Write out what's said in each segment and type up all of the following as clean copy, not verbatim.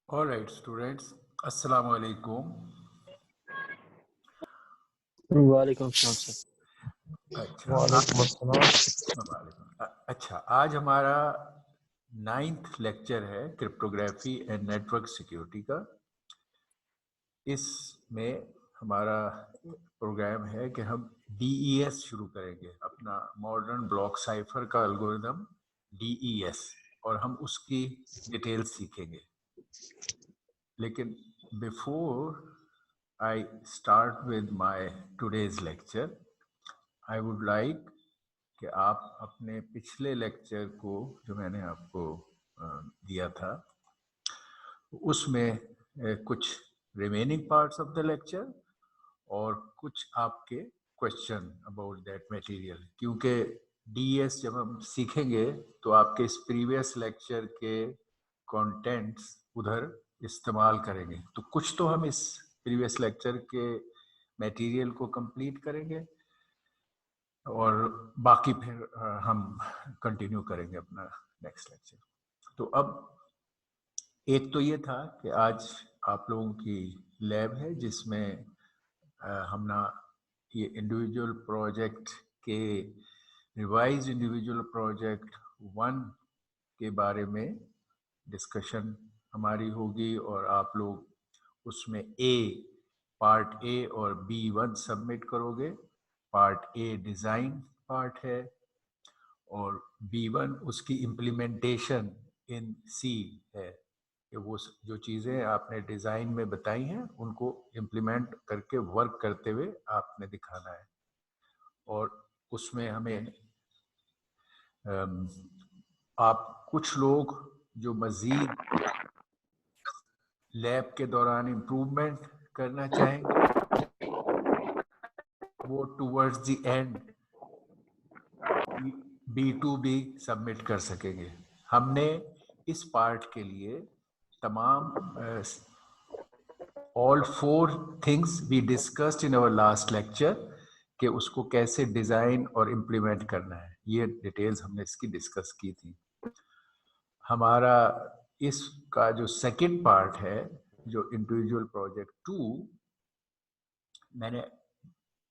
All right, students. Assalamu alaikum. वालेकुम सलाम sir. वालेकुम अस्सलाम। अच्छा, आज हमारा 9th लेक्चर है क्रिप्टोग्राफी एंड नेटवर्क सिक्योरिटी का। इसमें हमारा प्रोग्राम है कि हम DES शुरू करेंगे, अपना मॉडर्न ब्लॉक साइफर का एल्गोरिथम DES, और हम उसकी डिटेल्स सीखेंगे। लेकिन before I start with my today's lecture, I would like कि आप अपने पिछले लेक्चर को जो मैंने आपको दिया था उसमें कुछ remaining parts of the lecture और कुछ आपके क्वेश्चन अबाउट दैट मटेरियल, क्योंकि DES जब हम सीखेंगे तो आपके इस प्रीवियस लेक्चर के कंटेंट्स उधर इस्तेमाल करेंगे। तो कुछ तो हम इस प्रीवियस लेक्चर के मटेरियल को कंप्लीट करेंगे और बाकी फिर हम कंटिन्यू करेंगे अपना नेक्स्ट लेक्चर। तो अब एक तो ये था कि आज आप लोगों की लैब है जिसमें हमने ये इंडिविजुअल प्रोजेक्ट के रिवाइज इंडिविजुअल प्रोजेक्ट 1 के बारे में डिस्कशन हमारी होगी, और आप लोग उसमें पार्ट ए और B1 सबमिट करोगे। पार्ट ए डिज़ाइन पार्ट है और B1 उसकी इम्प्लीमेंटेशन इन C है कि वो जो चीज़ें आपने डिज़ाइन में बताई हैं उनको इम्प्लीमेंट करके वर्क करते हुए आपने दिखाना है। और उसमें हमें आप कुछ लोग जो मज़ीद लैब के दौरान इम्प्रूवमेंट करना चाहेंगे वो टूवर्ड्स द एंड B2 भी सबमिट कर सकेंगे। हमने इस पार्ट के लिए तमाम all 4 things we discussed in our last lecture कि उसको कैसे डिज़ाइन और इम्प्लीमेंट करना है, ये डिटेल्स हमने इसकी डिस्कस की थी। हमारा इसका जो सेकंड पार्ट है, जो इंडिविजुअल प्रोजेक्ट 2, मैंने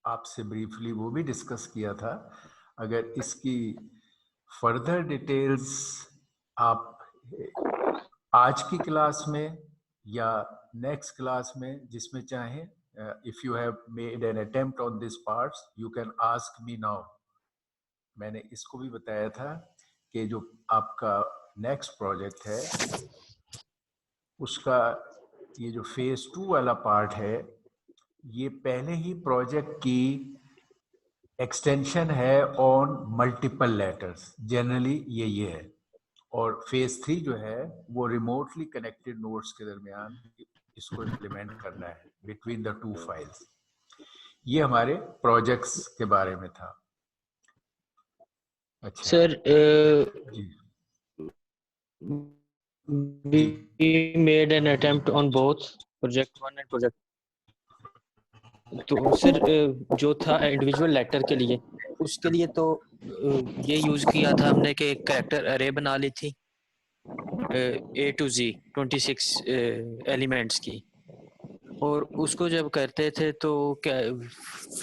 आपसे ब्रीफली वो भी डिस्कस किया था। अगर इसकी फर्दर डिटेल्स आप आज की क्लास में या नेक्स्ट क्लास में जिसमें चाहें, if you have made an attempt on this parts you can ask me now. मैंने इसको भी बताया था कि जो आपका नेक्स्ट प्रोजेक्ट है उसका ये जो फेज़ 2 वाला पार्ट है, ये पहले ही प्रोजेक्ट की एक्सटेंशन है ऑन मल्टीपल लेटर्स, जनरली ये है। और फेज 3 जो है वो रिमोटली कनेक्टेड नोड्स के दरमियान इसको इम्प्लीमेंट करना है बिटवीन द 2 फाइल्स। ये हमारे प्रोजेक्ट्स के बारे में था। अच्छा सर, जी we made an attempt on both project 1 and project। तो सर जो था इंडिविजुअल लेटर के लिए, उसके लिए तो ये यूज किया था हमने कि एक कैरेक्टर अरे बना ली थी A to Z 26 एलिमेंट्स की, और उसको जब करते थे तो क्या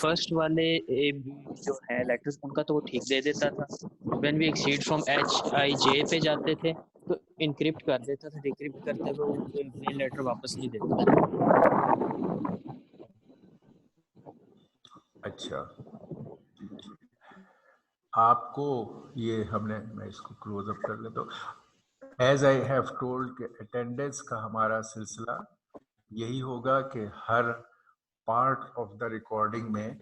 फर्स्ट वाले ए बी जो है लेटर्स उनका तो वो ठीक दे देता था। When we exceed from H I J पे जाते थे तो इनक्रिप्ट कर देता था, डिक्रिप्ट करते हुए वो प्लेन लेटर वापस नहीं देता था। अच्छा, आपको ये हमने, मैं इसको क्लोज अप कर लेता हूँ। एज आई हैव टोल्ड कि अटेंडेंस का हमारा सिलसिला यही होगा कि हर पार्ट ऑफ द रिकॉर्डिंग में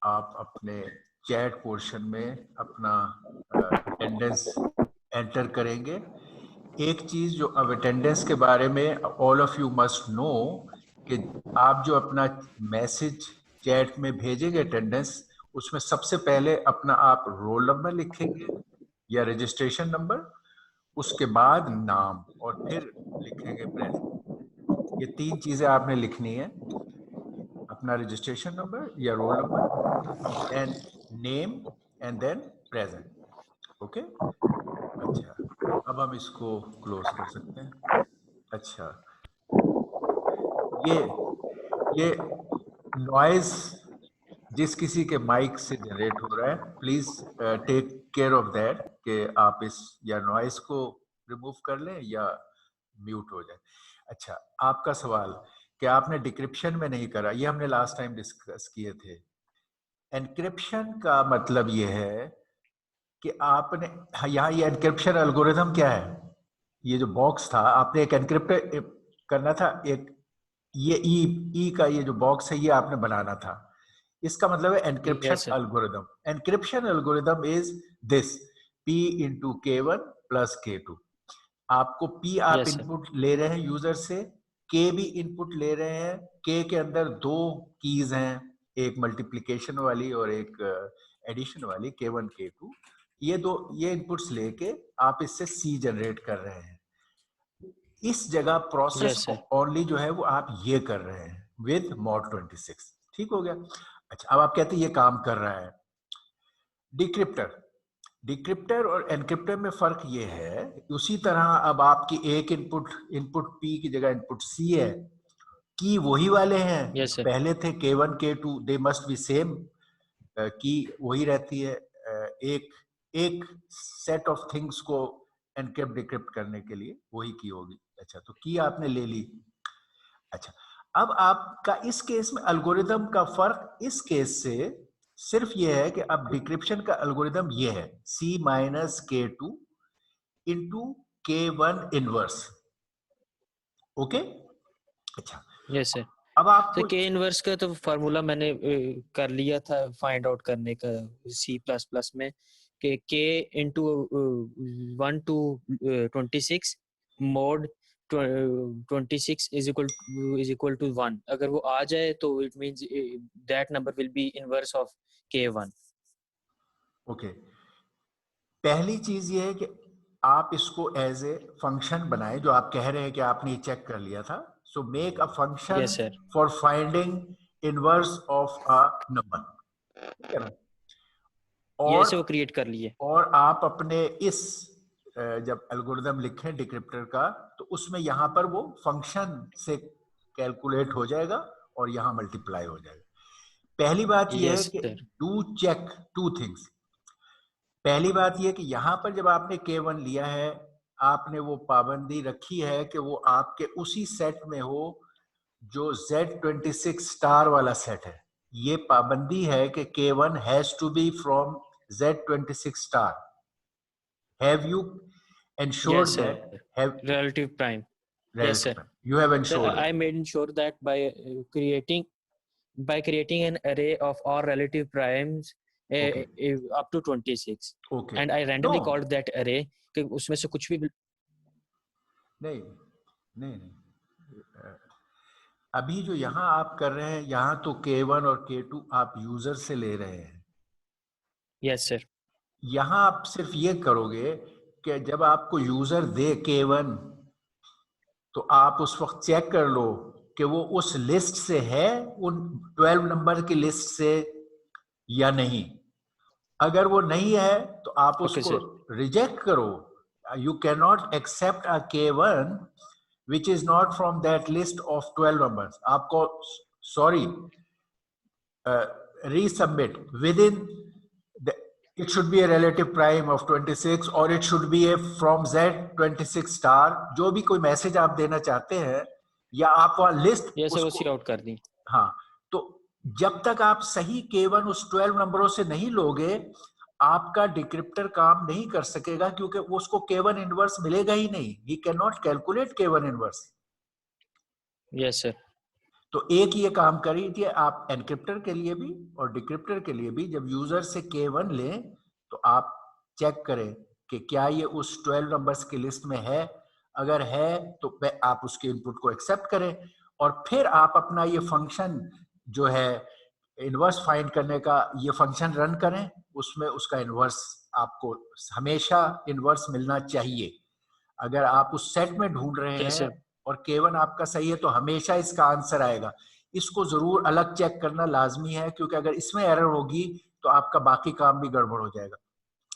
आप अपने चैट पोर्शन में अपना अटेंडेंस एंटर करेंगे। एक चीज़ जो अब अटेंडेंस के बारे में all of you must know कि आप जो अपना मैसेज चैट में भेजेंगे अटेंडेंस, उसमें सबसे पहले अपना आप रोल नंबर लिखेंगे या रजिस्ट्रेशन नंबर, उसके बाद नाम, और फिर लिखेंगे प्रेजेंट। ये 3 चीज़ें आपने लिखनी है, अपना रजिस्ट्रेशन नंबर या roll number and name and then present. Okay, अच्छा अब हम इसको क्लोज कर सकते हैं। अच्छा, ये नॉइज जिस किसी के माइक से जनरेट हो रहा है, please take care of that कि आप इस या नॉइज को रिमूव कर लें या म्यूट हो जाए। अच्छा, आपका सवाल कि आपने डिक्रिप्शन में नहीं करा, ये हमने लास्ट टाइम डिस्कस किए थे। एनक्रिप्शन का मतलब ये है कि आपने यहाँ ये एनक्रिप्शन एल्गोरिथम क्या है, ये जो बॉक्स था आपने एक एनक्रिप्ट करना था, एक ये ई का ये जो बॉक्स है ये आपने बनाना था। इसका मतलब है encryption Yes, sir. Algorithm. Encryption algorithm is this P into K1 plus K2। आपको P आप Yes, sir. इनपुट ले रहे हैं यूजर से, K भी इनपुट ले रहे हैं। K के अंदर दो कीज हैं, एक मल्टीप्लिकेशन वाली और एक एडिशन वाली, K1 K2। ये इनपुट्स लेके आप इससे C जनरेट कर रहे हैं। इस जगह प्रोसेस Yes, sir. ओनली जो है वो आप ये कर रहे हैं विद मॉड 26। ठीक हो गया। अच्छा, अब आप कहते हैं ये काम कर रहा है। डिक्रिप्टर और एनक्रिप्टर में फर्क ये है, उसी तरह अब आपकी एक इनपुट P की जगह इनपुट C है, की वही वाले हैं Yes, sir. पहले थे K1 K2, they must be same, की वही रहती है। एक एक सेट ऑफ थिंग्स को एनक्रिप्ट डिक्रिप्ट करने के लिए वही की होगी। अच्छा, तो की आपने ले ली। अच्छा, अब आपका इस केस में एल्गोरिदम का फर्क इस केस से सिर्फ ये है कि अब डिक्रिप्शन का एल्गोरिदम ये है C minus K2 into K1 inverse. Okay. अच्छा, Yes, sir. अब तो आपको K इनवर्स का तो फार्मूला मैंने कर लिया था फाइंड आउट करने का C++ में कि K into 1 to 26 mod 26 is equal to 1। अगर वो आ जाए तो it means that number will be inverse of K1। Okay, पहली चीज ये है कि आप इसको एज ए फंक्शन बनाएं, जो आप कह रहे हैं कि आपने चेक कर लिया था। So make a function yes sir. For finding inverse of a number, ठीक है ना। ये ऐसे वो और क्रिएट कर लिए। और आप अपने इस जब एल्गोरिदम लिखें डिक्रिप्टर का, तो उसमें यहां पर वो फंक्शन से कैलकुलेट हो जाएगा और यहां मल्टीप्लाई हो जाएगा। पहली बात यह है यस कि sir. Do check two things. पहली बात यह कि यहां पर जब आपने K1 लिया है, आपने वो पाबंदी रखी है कि वो आपके उसी सेट में हो जो Z26 स्टार वाला सेट है। ये पाबंदी है कि K1 has to be from Z26 star. Have you ensured Yes sir. that? Have Relative prime. Yes sir. relative you have Sir, ensured I it? made sure that by creating an array of all relative primes Okay, up to 26, okay. and I randomly No, called that array कि उसमें से कुछ भी नहीं नहीं नहीं, अभी जो यहाँ आप कर रहे हैं, यहाँ तो K1 और K2 आप यूजर से ले रहे हैं। yes sir. यहाँ आप सिर्फ ये करोगे कि जब आपको यूजर दे K1, तो आप उस वक्त चेक कर लो कि वो उस लिस्ट से है, उन 12 नंबर की लिस्ट से या नहीं। अगर वो नहीं है तो आप Okay उसको sir. रिजेक्ट करो। You can not accept a K1 which is not from that list of 12 numbers. आपको sorry resubmit within the, it should be a relative prime of 26 or it should be a from Z26 star। जो भी कोई message आप देना चाहते हैं या आप वहां लिस्ट Yes sir, वो उसको, सी आउट कर दी। हाँ, तो जब तक आप सही K1 उस 12 नंबरों से नहीं लोगे, आपका डिक्रिप्टर काम नहीं कर सकेगा, क्योंकि उसको K1 इनवर्स मिलेगा ही नहीं। He can not calculate K1 inverse. Yes sir. तो एक ये काम करिए आप एनक्रिप्टर के लिए भी और डिक्रिप्टर के लिए भी, जब यूजर से K1 लें तो आप चेक करें कि क्या ये उस 12 नंबर्स की लिस्ट में है। अगर है तो आप उसके इनपुट को एक्सेप्ट करें और फिर आप अपना ये फंक्शन जो है इनवर्स फाइंड करने का, ये फंक्शन रन करें। उसमें उसका इनवर्स आपको हमेशा इनवर्स मिलना चाहिए। अगर आप उस सेट में ढूंढ रहे Yes हैं sir. और K1 आपका सही है तो हमेशा इसका आंसर आएगा। इसको जरूर अलग चेक करना लाजमी है, क्योंकि अगर इसमें एरर होगी तो आपका बाकी काम भी गड़बड़ हो जाएगा।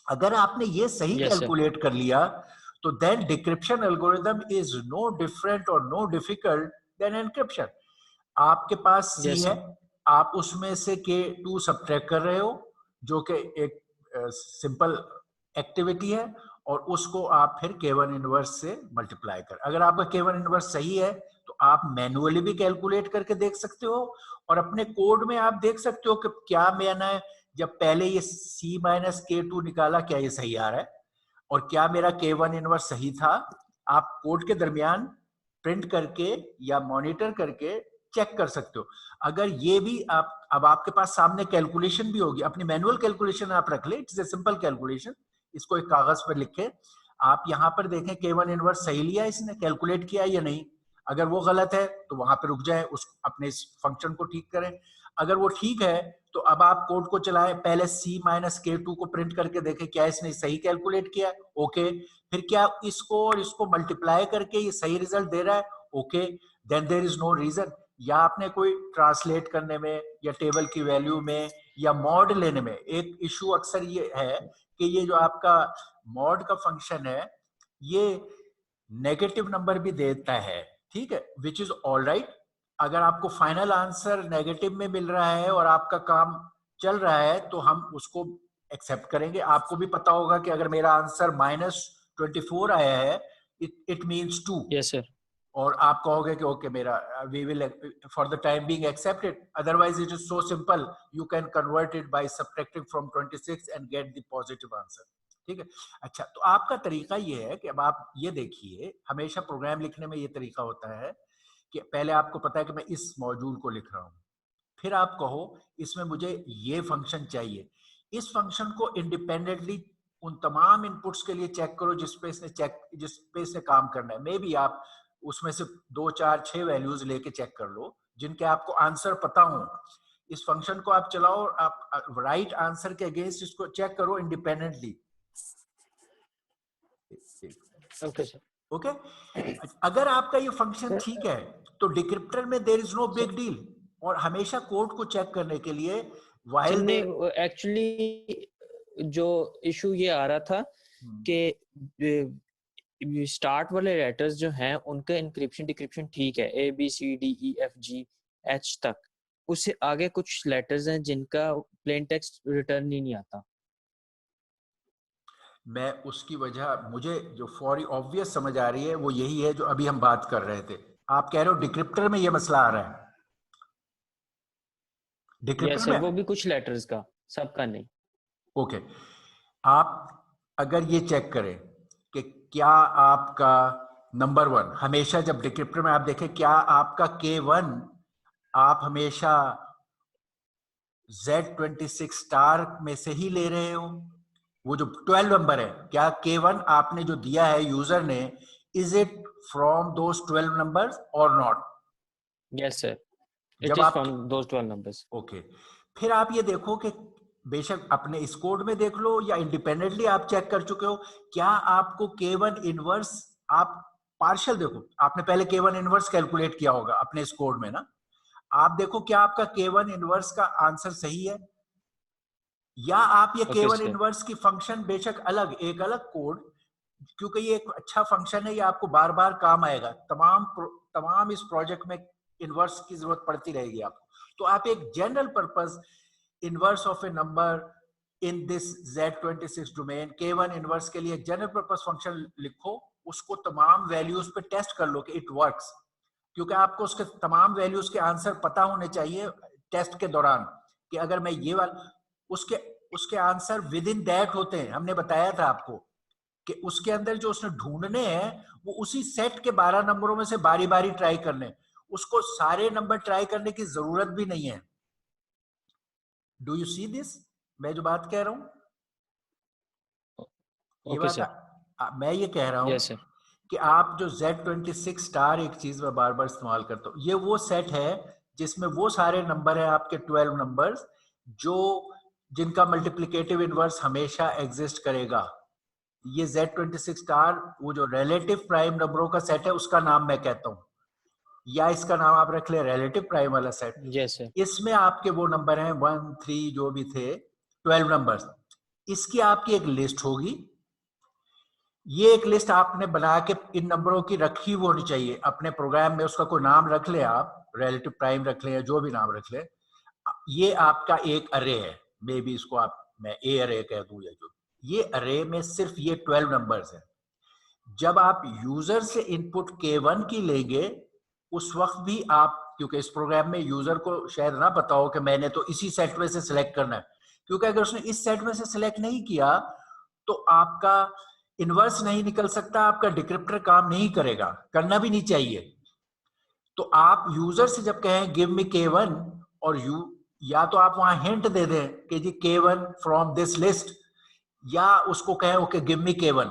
अगर आपने ये सही Yes sir. कैलकुलेट कर लिया तो then decryption algorithm is no different or no difficult than encryption। आपके पास C Yes, है, sir. आप उसमें से K2 सब्ट्रैक्ट कर रहे हो, जो कि एक सिंपल एक्टिविटी है, और उसको आप फिर K1 इनवर्स से मल्टीप्लाई कर। अगर आपका K1 इनवर्स सही है तो आप मैन्युअली भी कैलकुलेट करके देख सकते हो, और अपने कोड में आप देख सकते हो कि क्या मैंने जब पहले ये C माइनस K2 निकाला, क्या ये सही आ रहा है, और क्या मेरा K1 इनवर्स सही था। आप कोड के दरमियान प्रिंट करके या मॉनिटर करके चेक कर सकते हो। अगर ये भी आप, अब आपके पास सामने कैलकुलेशन भी होगी, अपनी मैनुअल कैलकुलेशन आप रख ले, इट्स ए सिंपल कैलकुलेशन, इसको एक कागज पर लिखे, आप यहां पर देखें K1 इनवर्स सही लिया इसने, कैलकुलेट किया या नहीं। अगर वो गलत है तो वहां पे रुक जाए, उस अपने इस फंक्शन को ठीक करें। अगर वो ठीक है तो अब आप कोड को चलाएं, पहले C माइनस K2 को प्रिंट करके देखें क्या इसने सही कैलकुलेट किया, ओके। फिर क्या इसको और इसको मल्टीप्लाई करके ये सही रिजल्ट दे रहा है, okay, then there is no reason. या आपने कोई ट्रांसलेट करने में या टेबल की वैल्यू में या मॉड लेने में एक इशू अक्सर ये है कि ये जो आपका मॉड का फंक्शन है ये नेगेटिव नंबर भी देता है, ठीक है, विच इज ऑल राइट। अगर आपको फाइनल आंसर नेगेटिव में मिल रहा है और आपका काम चल रहा है तो हम उसको एक्सेप्ट करेंगे। आपको भी पता होगा कि अगर मेरा आंसर -24 आया है, इट मीन्स 2, Yes, sir. और आप कहोगे कि ओके मेरा we will for the time being accept it, otherwise it is so simple, you can convert it by subtracting from 26 and get the positive answer, ठीक है। अच्छा, तो आपका तरीका ये है कि अब आप ये देखिए, हमेशा प्रोग्राम लिखने में ये तरीका होता है कि पहले आपको पता है कि मैं इस मॉड्यूल को लिख रहा हूँ, फिर आप कहो इसमें मुझे ये फंक्शन चाहिए, इस फंक्शन को इंडिपेंडेंटली उन तमाम इनपुट्स के लिए चेक करो जिस पे इसने काम करना है। मे बी आप उसमें से 2 4 6 वैल्यूज लेके चेक कर लो जिनके आपको आंसर पता हो। इस फंक्शन को आप चलाओ और आप राइट आंसर के अगेंस्ट इसको चेक करो इंडिपेंडेंटली। Okay, sir. ओके, अगर आपका ये फंक्शन Sir, ठीक है तो डिक्रिप्टर में there is no sir, big deal, और हमेशा कोड को चेक करने के लिए sir व्हाइल ने देयर। एक्चुअली जो इशू ये आ रहा था कि स्टार्ट वाले लेटर्स जो हैं उनका इंक्रिप्शन डिक्रिप्शन ठीक है, ABCDEFGH तक, उससे आगे कुछ लेटर्स हैं जिनका प्लेन टेक्स्ट रिटर्न ही नहीं आता। मैं उसकी वजह मुझे जो फॉर ऑब्वियस समझ आ रही है वो यही है जो अभी हम बात कर रहे थे। आप कह रहे हो डिक्रिप्टर में ये मसला आ रहा है, डिक्रिप्टर यस सर, में। वो भी कुछ लेटर्स का, सबका नहीं। ओके, आप अगर ये चेक करें कि क्या आपका नंबर 1 हमेशा, जब डिक्रिप्टर में आप देखें क्या आपका K1 आप हमेशा Z26 स्टार में से ही ले रहे हो, वो जो 12 नंबर है, क्या K1 आपने जो दिया है यूजर ने, is it from those 12 numbers और नॉट। यस सर, इट जब इज आप, फ्रॉम दोस 12 नंबर्स। ओके, फिर आप ये देखो कि बेशक अपने इस कोड में देख लो या इंडिपेंडेंटली आप चेक कर चुके हो, क्या आपको K1 इनवर्स, आप पार्शियल देखो, आपने पहले K1 इनवर्स कैलकुलेट किया होगा अपने इस कोड में ना, आप देखो क्या आपका K1 इनवर्स का आंसर सही है, या आप ये ओके K1 सर। इनवर्स की फंक्शन बेशक अलग, एक अलग कोड, क्योंकि ये एक अच्छा फंक्शन है, ये आपको बार बार काम आएगा, तमाम इस प्रोजेक्ट में इनवर्स की जरूरत पड़ती रहेगी आपको। तो आप एक general purpose inverse of A number in this Z26 domain, K1 inverse के लिए जनरल पर्पस फंक्शन लिखो, उसको तमाम वैल्यूज पे टेस्ट कर लो कि इट वर्क्स, क्योंकि आपको उसके तमाम वैल्यूज के आंसर पता होने चाहिए टेस्ट के दौरान, कि अगर मैं ये वाला, उसके उसके आंसर विद इन दैट होते हैं। हमने बताया था आपको कि उसके अंदर जो उसने ढूंढने हैं वो उसी सेट के 12 नंबरों में से बारी बारी ट्राई करने, उसको सारे नंबर ट्राई करने की जरूरत भी नहीं है। डू यू सी दिस, मैं जो बात कह रहा हूं, ये ओके बात सर। मैं ये कह रहा हूं यस सर। कि आप जो Z26 स्टार, एक चीज में बार बार इस्तेमाल करता हूं, ये वो सेट है जिसमें वो सारे नंबर है आपके 12 नंबर्स जो जिनका मल्टीप्लिकेटिव इनवर्स हमेशा एग्जिस्ट करेगा। ये Z26 स्टार वो जो रिलेटिव प्राइम नंबरों का सेट है उसका नाम मैं कहता हूं, या इसका नाम आप रख ले रिलेटिव प्राइम वाला सेट। Yes sir. इसमें आपके वो नंबर हैं 1 3 जो भी थे 12 नंबर्स, इसकी आपकी एक लिस्ट होगी। ये एक लिस्ट आपने बना के इन नंबरों की रखी हुई होनी चाहिए अपने प्रोग्राम में, उसका कोई नाम रख ले आप, रिलेटिव प्राइम रख लें या जो भी नाम रख लें, ये आपका एक अरे है, मे बी इसको आप मैं ए अरे कह दूं या जो, ये अरे में सिर्फ ये 12 नंबर्स हैं। जब आप यूजर से इनपुट K1 की लेंगे उस वक्त भी आप, क्योंकि इस प्रोग्राम में यूजर को शायद ना पता हो कि मैंने तो इसी सेट में से सिलेक्ट करना है, क्योंकि अगर उसने इस सेट में से सिलेक्ट नहीं किया तो आपका इनवर्स नहीं निकल सकता, आपका डिक्रिप्टर काम नहीं करेगा, करना भी नहीं चाहिए। तो आप यूजर से जब कहें गिव मी K1 और या तो आप वहां हिंट दे दें कि जी K1 फ्रॉम दिस लिस्ट, या उसको कहें ओके गिव मी K1,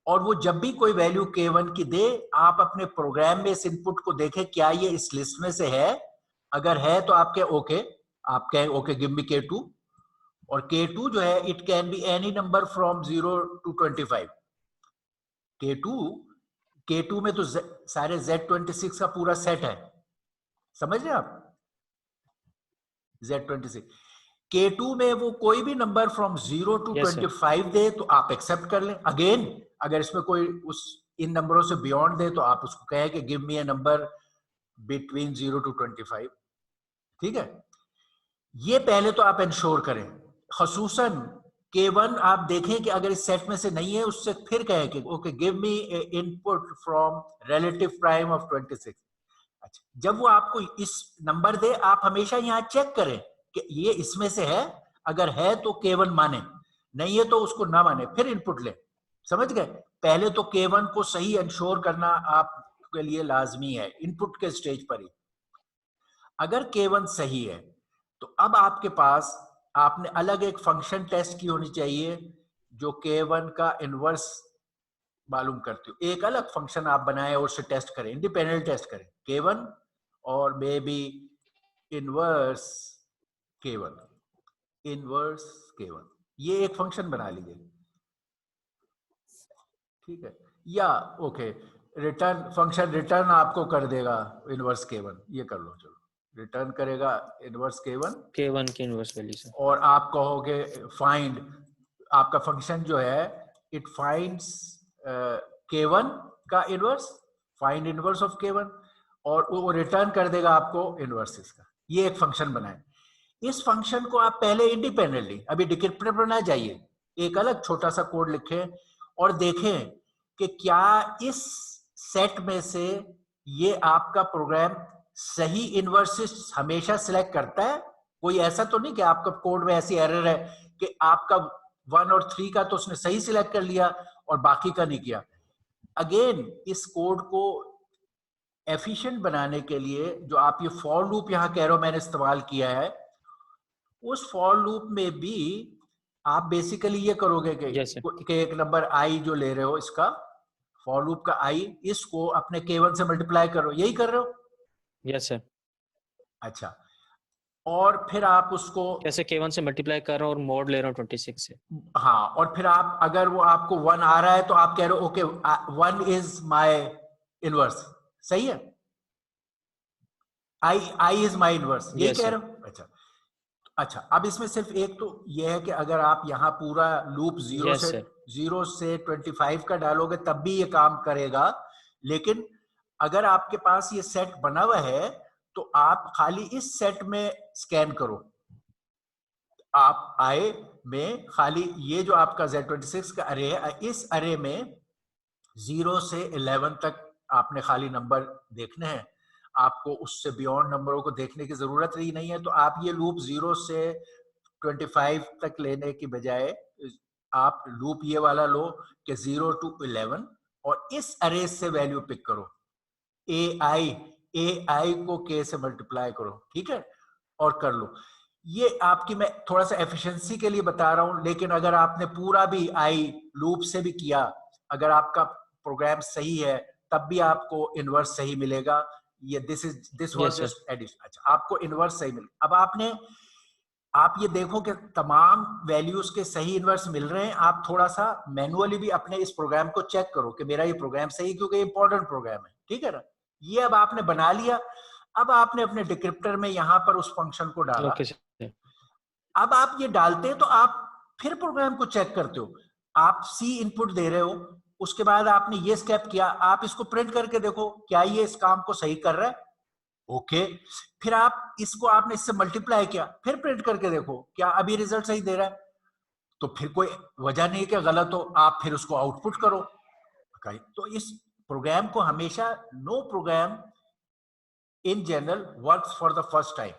और वो जब भी कोई वैल्यू K1 की दे आप अपने प्रोग्राम में इस इनपुट को देखें क्या ये इस लिस्ट में से है, अगर है तो आप कहें ओके, आप कहें ओके गिव मी K2, और K2 जो है it can be any number from 0 to 25। K2 में तो सारे Z26 का पूरा सेट है, समझ रहे आप, Z26। K2 में वो कोई भी नंबर फ्रॉम 0 to 25 दे तो आप एक्सेप्ट कर लें। अगेन अगर इसमें कोई उस इन नंबरों से बियॉन्ड दे तो आप उसको कहें कि give me a number between 0 to 25। ठीक है, ये पहले तो आप इंश्योर करें। खसूसन K1 आप देखें कि अगर इस सेट में से नहीं है, उससे फिर कहें कि okay give me input from relative prime of 26। अच्छा, जब वो आपको इस नंबर दे आप हमेशा यहाँ चेक करें कि ये इसमें से है, अगर है तो K1 माने, नहीं है तो उसको ना माने, फिर इनपुट ले। समझ गए, पहले तो K1 को सही इंश्योर करना आपके लिए लाजमी है इनपुट के स्टेज पर ही। अगर K1 सही है तो अब आपके पास आपने अलग एक फंक्शन टेस्ट की होनी चाहिए जो K1 का इनवर्स मालूम करती हो। एक अलग फंक्शन आप बनाएं और उसे टेस्ट करें, इंडिपेंडेंट टेस्ट करें K1 और may be inverse K1, inverse K1, ये एक फंक्शन बना लीजिए। ठीक है, या ओके रिटर्न फंक्शन रिटर्न आपको कर देगा इनवर्स K1, ये कर लो, चलो रिटर्न करेगा इनवर्स K1 की इनवर्स वैल्यू से, और आप कहोगे फाइंड, आपका फंक्शन जो है इट फाइंड्स K1 का inverse, find inverse of K1, और वो रिटर्न कर देगा आपको इनवर्स इसका। ये एक फंक्शन बनाए। इस फंक्शन को आप पहले इंडिपेंडेंटली, अभी डिक्रिप्टर पर ना जाइए, एक अलग छोटा सा कोड लिखें और देखें कि क्या इस सेट में से ये आपका प्रोग्राम सही इनवर्सेस हमेशा सिलेक्ट करता है। कोई ऐसा तो नहीं कि आपका कोड में ऐसी एरर है कि आपका 1 और 3 का तो उसने सही सिलेक्ट कर लिया और बाकी का नहीं किया। अगेन इस कोड को एफिशिएंट बनाने के लिए जो आप ये फॉर लूप यहां कह रहे हो मैंने इस्तेमाल किया है, उस फॉर लूप में भी आप बेसिकली ये करोगे कि एक नंबर आई जो ले रहे हो, इसका फॉर लूप का आई, इसको अपने K1 से मल्टीप्लाई करो, यही कर रहे हो? Yes sir. अच्छा, और फिर आप उसको कैसे K1 से मल्टीप्लाई कर रहा हूँ और मोड ले रहा हूँ 26 से। हाँ, और फिर आप अगर वो आपको 1 आ रहा है तो आप कह रहे हो ओके 1 इज माय इनवर्स, सही है, आई इज माय इनवर्स, यही कह रहे हो? अच्छा अच्छा, अब इसमें सिर्फ एक तो ये है कि अगर आप यहाँ पूरा लूप 0 से 25 का डालोगे तब भी ये काम करेगा, लेकिन अगर आपके पास ये सेट बना हुआ है तो आप खाली इस सेट में स्कैन करो, आप आए में खाली ये जो आपका Z26 का अरे है, इस अरे में 0 से 11 तक आपने खाली नंबर देखने हैं, आपको उससे बियॉन्ड नंबरों को देखने की जरूरत ही नहीं है। तो आप ये लूप 0 से 25 तक लेने की बजाय आप लूप ये वाला लो कि 0 to 11 और इस अरे से वैल्यू पिक करो, ai को k से मल्टीप्लाई करो, ठीक है, और कर लो। ये आपकी मैं थोड़ा सा एफिशिएंसी के लिए बता रहा हूं, लेकिन अगर आपने पूरा भी आई लूप से भी किया, अगर आपका प्रोग्राम सही है तब भी आपको इनवर्स सही मिलेगा। ये दिस वाज जस्ट एडिशन। अच्छा, आपको इनवर्स सही मिल, अब आप ये देखो कि तमाम वैल्यूज के सही इनवर्स मिल रहे हैं। आप थोड़ा सा मैनुअली भी अपने इस प्रोग्राम को चेक करो कि मेरा ये प्रोग्राम सही, क्योंकि इंपॉर्टेंट प्रोग्राम है, ठीक है ना। ये अब आपने बना लिया, अब आपने अपने डिक्रिप्टर में यहां पर उस फंक्शन को डाला। अब आप ये डालते हैं तो आप फिर प्रोग्राम को चेक करते हो, आप सी इनपुट दे रहे हो, उसके बाद आपने ये स्टेप किया, आप इसको प्रिंट करके देखो क्या ये इस काम को सही कर रहा है। ओके, फिर आप इसको आपने इससे मल्टीप्लाई किया, फिर प्रिंट करके देखो क्या अभी रिजल्ट सही दे रहा है, तो फिर कोई वजह नहीं कि गलत हो, आप फिर उसको आउटपुट करो। तो इस प्रोग्राम को हमेशा, no program in general works for the first time.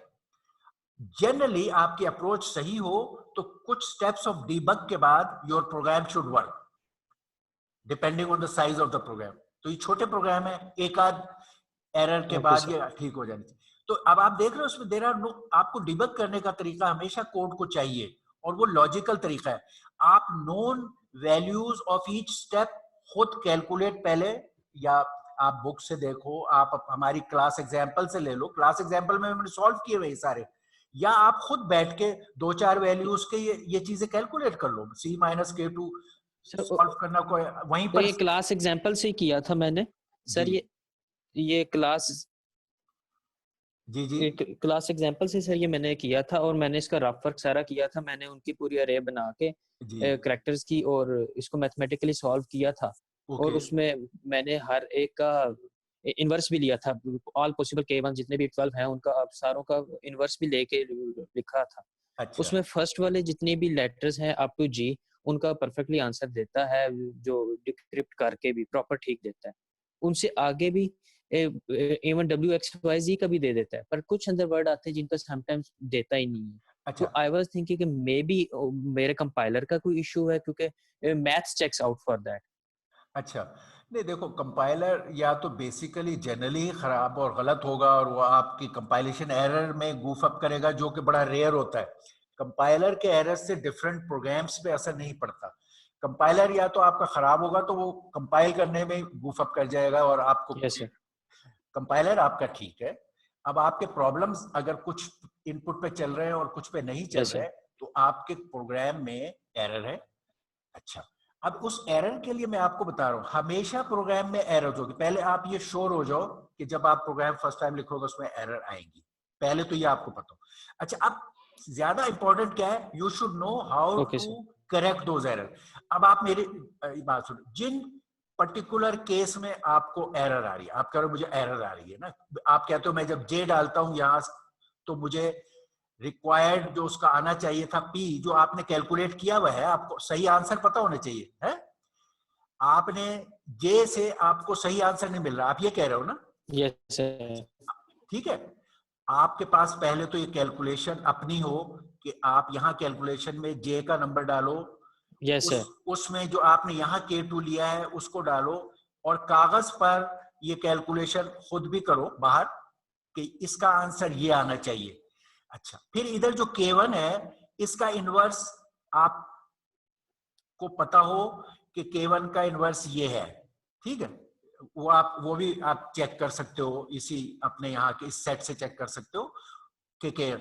Generally आपकी अप्रोच सही हो तो कुछ स्टेप्स ऑफ डीबग के बाद your program should work, depending on the size of the program. तो ये छोटे प्रोग्राम है, एक आध एरर के ओके बाद सर। ये ठीक हो जानी चाहिए। तो अब आप देख रहे हो उसमें देर आर नो, आपको डिबग करने का तरीका हमेशा कोड को चाहिए, और वो लॉजिकल तरीका है। आप known values of each step खुद कैलकुलेट पहले, या आप बुक से देखो, आप हमारी क्लास एग्जाम्पल से ले लो, क्लास एग्जाम्पल में मैंने सॉल्व किए हुए सारे, या आप खुद बैठ के दो चार वैल्यूज के ये चीजें कैलकुलेट कर लो, C minus K2 sir solve करना कोई वहीं तो पर। ये क्लास एग्जांपल से ही किया था मैंने जी सर। ये क्लास जी जी एक क्लास एग्जांपल से सर ये मैंने किया था, और मैंने इसका रफ वर्क सारा किया था। मैंने उनकी पूरी अरे बना के जी। कैरेक्टर्स की, और इसको मैथमेटिकली सॉल्व किया था। और ओके उसमें मैंने हर एक का इनवर्स भी लिया था। ऑल पॉसिबल K1 जितने भी 12 हैं उनका अब सारों का इनवर्स भी लेके लिखा था। अच्छा उसमें फर्स्ट वाले जितने भी लेटर्स हैं अप टू G, उनका परफेक्टली आंसर देता है, जो डिक्रिप्ट करके भी प्रॉपर ठीक देता है। उनसे आगे भी इवन WXYZ का भी दे देता है, पर कुछ अंदर वर्ड आते हैं जिनका समटाइम्स देता ही नहीं है। अच्छा तो आई वाज थिंकिंग कि मे बी मेरे कंपाइलर का कोई इशू है, क्योंकि maths checks out for that. अच्छा, नहीं देखो, कंपाइलर या तो बेसिकली जनरली ही खराब और गलत होगा, और वो आपकी कंपाइलेशन एरर में गूफ अप करेगा, जो कि बड़ा रेयर होता है। कंपाइलर के एरर से डिफरेंट प्रोग्राम्स पे असर नहीं पड़ता। कंपाइलर या तो आपका खराब होगा तो वो कंपाइल करने में गूफ अप कर जाएगा, और आपको यस सर। कंपाइलर आपका ठीक है। अब आपके प्रॉब्लम्स अगर कुछ इनपुट पे चल रहे हैं और कुछ पे नहीं चल यस रहे सर। हैं, तो आपके प्रोग्राम में एरर है। अच्छा, अब उस एरर के लिए मैं आपको बता रहा हूं, हमेशा प्रोग्राम में एरर होगी। पहले आप ये श्योर हो जाओ कि जब आप प्रोग्राम फर्स्ट टाइम लिखोगे उसमें एरर आएंगी, पहले तो ये आपको पता हो। अच्छा, अब ज्यादा इंपॉर्टेंट क्या है, you should know how okay to sir. Correct those error. अब आप मेरी बात सुनो, जिन पर्टिकुलर केस में आपको एरर आ रही है, आप कह रहे हो मुझे एरर आ रही है ना, आप कहते हो मैं जब जे डालता हूं यहां, तो मुझे रिक्वायर्ड जो उसका आना चाहिए था पी, जो आपने कैलकुलेट किया हुआ है, आपको सही आंसर पता होना चाहिए है। आपने जे से आपको सही आंसर नहीं मिल रहा, आप ये कह रहे हो ना। Yes sir. ठीक है, आपके पास पहले तो ये कैलकुलेशन अपनी हो कि आप यहां कैलकुलेशन में जे का नंबर डालो, यस सर। उसमें जो आपने यहाँ K2 लिया है उसको डालो, और कागज पर ये कैलकुलेशन खुद भी करो बाहर कि इसका आंसर ये आना चाहिए। अच्छा, फिर इधर जो K1 है इसका इनवर्स आपको पता हो कि K1 का इनवर्स ये है, ठीक है। वो भी आप चेक कर सकते हो, इसी अपने यहाँ के इस सेट से चेक कर सकते हो कि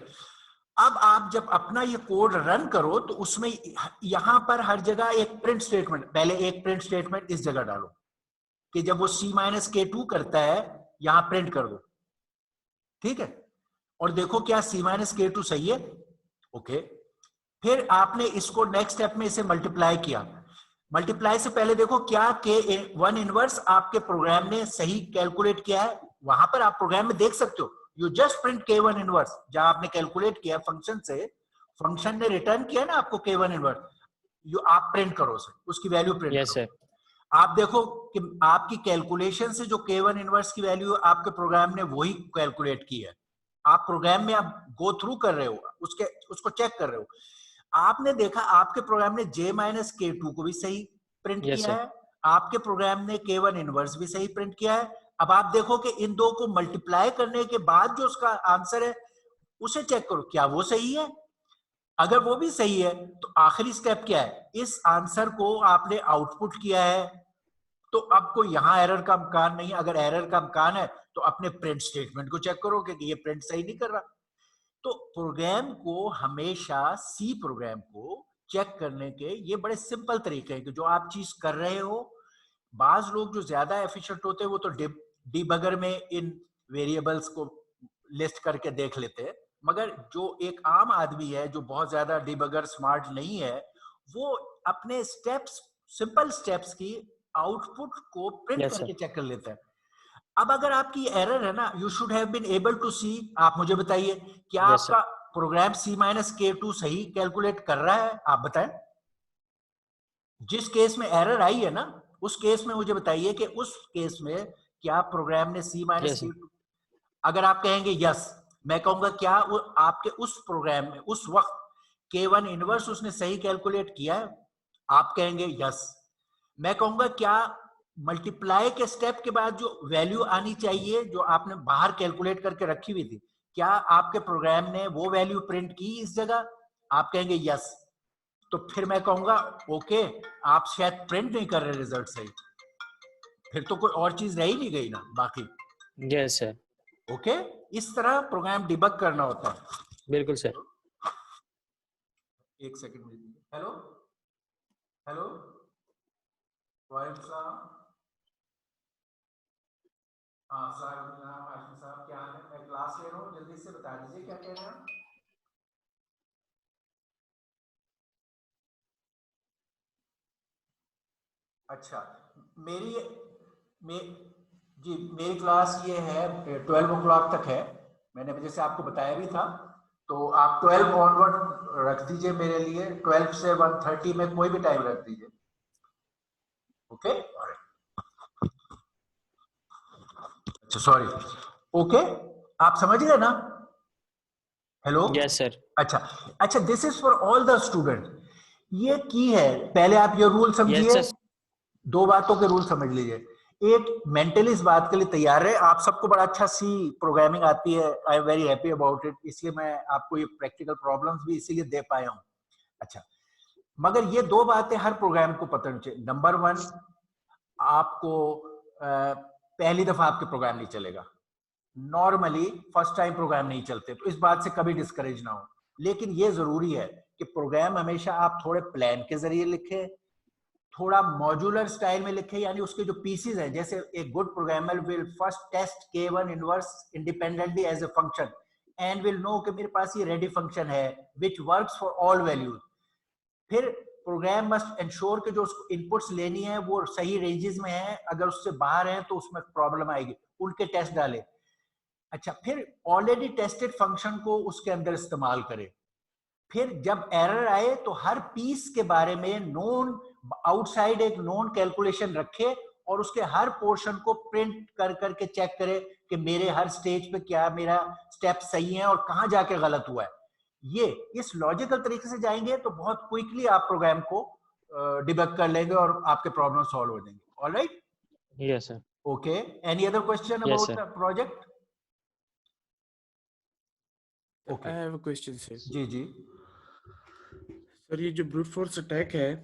अब आप जब अपना ये कोड रन करो तो उसमें यहां पर हर जगह एक प्रिंट स्टेटमेंट, पहले एक प्रिंट स्टेटमेंट इस जगह डालो कि जब वो C-K2 करता है यहां प्रिंट कर दो, ठीक है। और देखो क्या C-K2 सही है, ओके। फिर आपने इसको नेक्स्ट स्टेप में इसे मल्टीप्लाई किया। मल्टीप्लाई से पहले देखो क्या K1 इनवर्स आपके प्रोग्राम ने सही कैलकुलेट किया है, वहां पर आप प्रोग्राम में देख सकते हो। You just print K1 inverse, जहां आपने कैलकुलेट किया फंक्शन से, फंक्शन ने रिटर्न किया ना आपको K1 इनवर्स, यू आप प्रिंट करो उसे, उसकी वैल्यू प्रिंट यस करो। सर। आप देखो कि आपकी कैलकुलेशन से जो K1 इनवर्स की वैल्यू आपके प्रोग्राम ने वही कैलकुलेट की है। आप प्रोग्राम में आप गो थ्रू कर रहे हो, उसको चेक कर रहे हो। आपने देखा आपके प्रोग्राम ने J-K2 को भी सही प्रिंट यस किया सर। है, आपके प्रोग्राम ने K1 इनवर्स भी सही प्रिंट किया है। अब आप देखो कि इन दो को मल्टीप्लाई करने के बाद जो उसका आंसर है उसे चेक करो क्या वो सही है। अगर वो भी सही है तो आखिरी स्टेप क्या है, इस आंसर को आपने आउटपुट किया है, तो अब कोई यहां एरर का अमकान नहीं है। अगर एरर का अमकान है तो अपने प्रिंट स्टेटमेंट को चेक करो कि ये प्रिंट सही नहीं कर रहा। तो प्रोग्राम को हमेशा, सी प्रोग्राम को चेक करने के ये बड़े सिंपल तरीके हैं कि जो आप चीज कर रहे हो। बाज लोग जो ज्यादा एफिशिएंट होते हैं वो तो डिबगर में इन वेरिएबल्स को लिस्ट करके देख लेते हैं, मगर जो एक आम आदमी है जो बहुत ज्यादा डिबगर स्मार्ट नहीं है, वो अपने स्टेप्स, सिंपल स्टेप्स की आउटपुट को प्रिंट यस सर। करके चेक कर लेता है। अब अगर आपकी एरर है ना, you should have been able to see, आप मुझे बताइए क्या यस आपका प्रोग्राम C-K2 सही कैलकुलेट कर रहा है, आप बताएं। जिस केस में एरर आई है ना, उस केस में मुझे बताइए कि उस केस में क्या प्रोग्राम ने यस C-K2, अगर आप कहेंगे यस, मैं कहूंगा क्या वो आपके उस प्रोग्राम में उस वक्त K1 इनवर्स उसने सही कैलकुलेट किया है, आप कहेंगे यस। मैं कहूंगा क्या मल्टीप्लाई के स्टेप के बाद जो वैल्यू आनी चाहिए जो आपने बाहर कैलकुलेट करके रखी हुई थी, क्या आपके प्रोग्राम ने वो वैल्यू प्रिंट की इस जगह, आप कहेंगे यस। तो फिर मैं कहूंगा ओके, आप शायद प्रिंट नहीं कर रहे रिजल्ट सही, फिर तो कोई और चीज रह ही नहीं गई ना बाकी। यस सर, ओके, इस तरह प्रोग्राम डिबग करना होता है। बिल्कुल सर। एक सेकंड में, हेलो हेलो वाहिद साहब, हाँ सर, आशिफ साहब क्या हाल है, मैं क्लास ले रहा हूँ, जल्दी से बता दीजिए क्या कह रहे हैं। अच्छा, मेरी मे, जी मेरी क्लास ये है 12 o'clock तक है, मैंने जैसे आपको बताया भी था, तो आप 12 ऑनवर्ड रख दीजिए मेरे लिए, 12 से 1:30 में कोई भी टाइम रख दीजिए। ओके, अच्छा सॉरी, ओके, आप समझ गए ना, हेलो, यस सर। अच्छा अच्छा, this is for all the student, ये की है, पहले आप ये रूल यस समझिए, सर। दो बातों के रूल समझ लीजिए। एक, मेंटली इस बात के लिए तैयार रहे, आप सबको बड़ा अच्छा सी प्रोग्रामिंग आती है, I am very happy about it, इसलिए मैं आपको ये प्रैक्टिकल प्रॉब्लम्स भी इसीलिए दे पाया हूं। अच्छा, मगर ये दो बातें हर प्रोग्राम को पता होनी चाहिए। नंबर वन, आपको पहली दफा आपके प्रोग्राम नहीं चलेगा, नॉर्मली फर्स्ट टाइम प्रोग्राम नहीं चलते, तो इस बात से कभी डिस्करेज ना हो। लेकिन ये जरूरी है कि प्रोग्राम हमेशा आप थोड़े प्लान के जरिए लिखें, थोड़ा मॉड्यूलर स्टाइल में लिखे, यानी उसके जो पीसेस हैं, जैसे एक good programmer will first test K1 inverse independently as a function and will know कि मेरे पास ये रेडी फंक्शन है which works for all values. फिर प्रोग्राम मस्ट इंश्योर कि जो उसको इनपुट्स लेनी है वो सही रेंजेस में है, अगर उससे बाहर है तो उसमें प्रॉब्लम आएगी, उनके टेस्ट डाले। अच्छा, फिर ऑलरेडी टेस्टेड फंक्शन को उसके अंदर इस्तेमाल करें। फिर जब एरर आए तो हर पीस के बारे में नोन आउटसाइड एक नोन कैलकुलेशन रखे और उसके हर पोर्शन को प्रिंट कर करके चेक करे कि मेरे हर स्टेज पे क्या मेरा स्टेप सही है और कहां जाके गलत हुआ है। ये इस लॉजिकल तरीके से जाएंगे तो बहुत क्विकली आप प्रोग्राम को डिबग कर लेंगे और आपके प्रॉब्लम सॉल्व हो जाएंगे। Alright, yes sir. Okay, any other question yes about sir. The project? I okay, have a question, sir. जी जी सर, ये जो ब्रूट फोर्स अटैक है,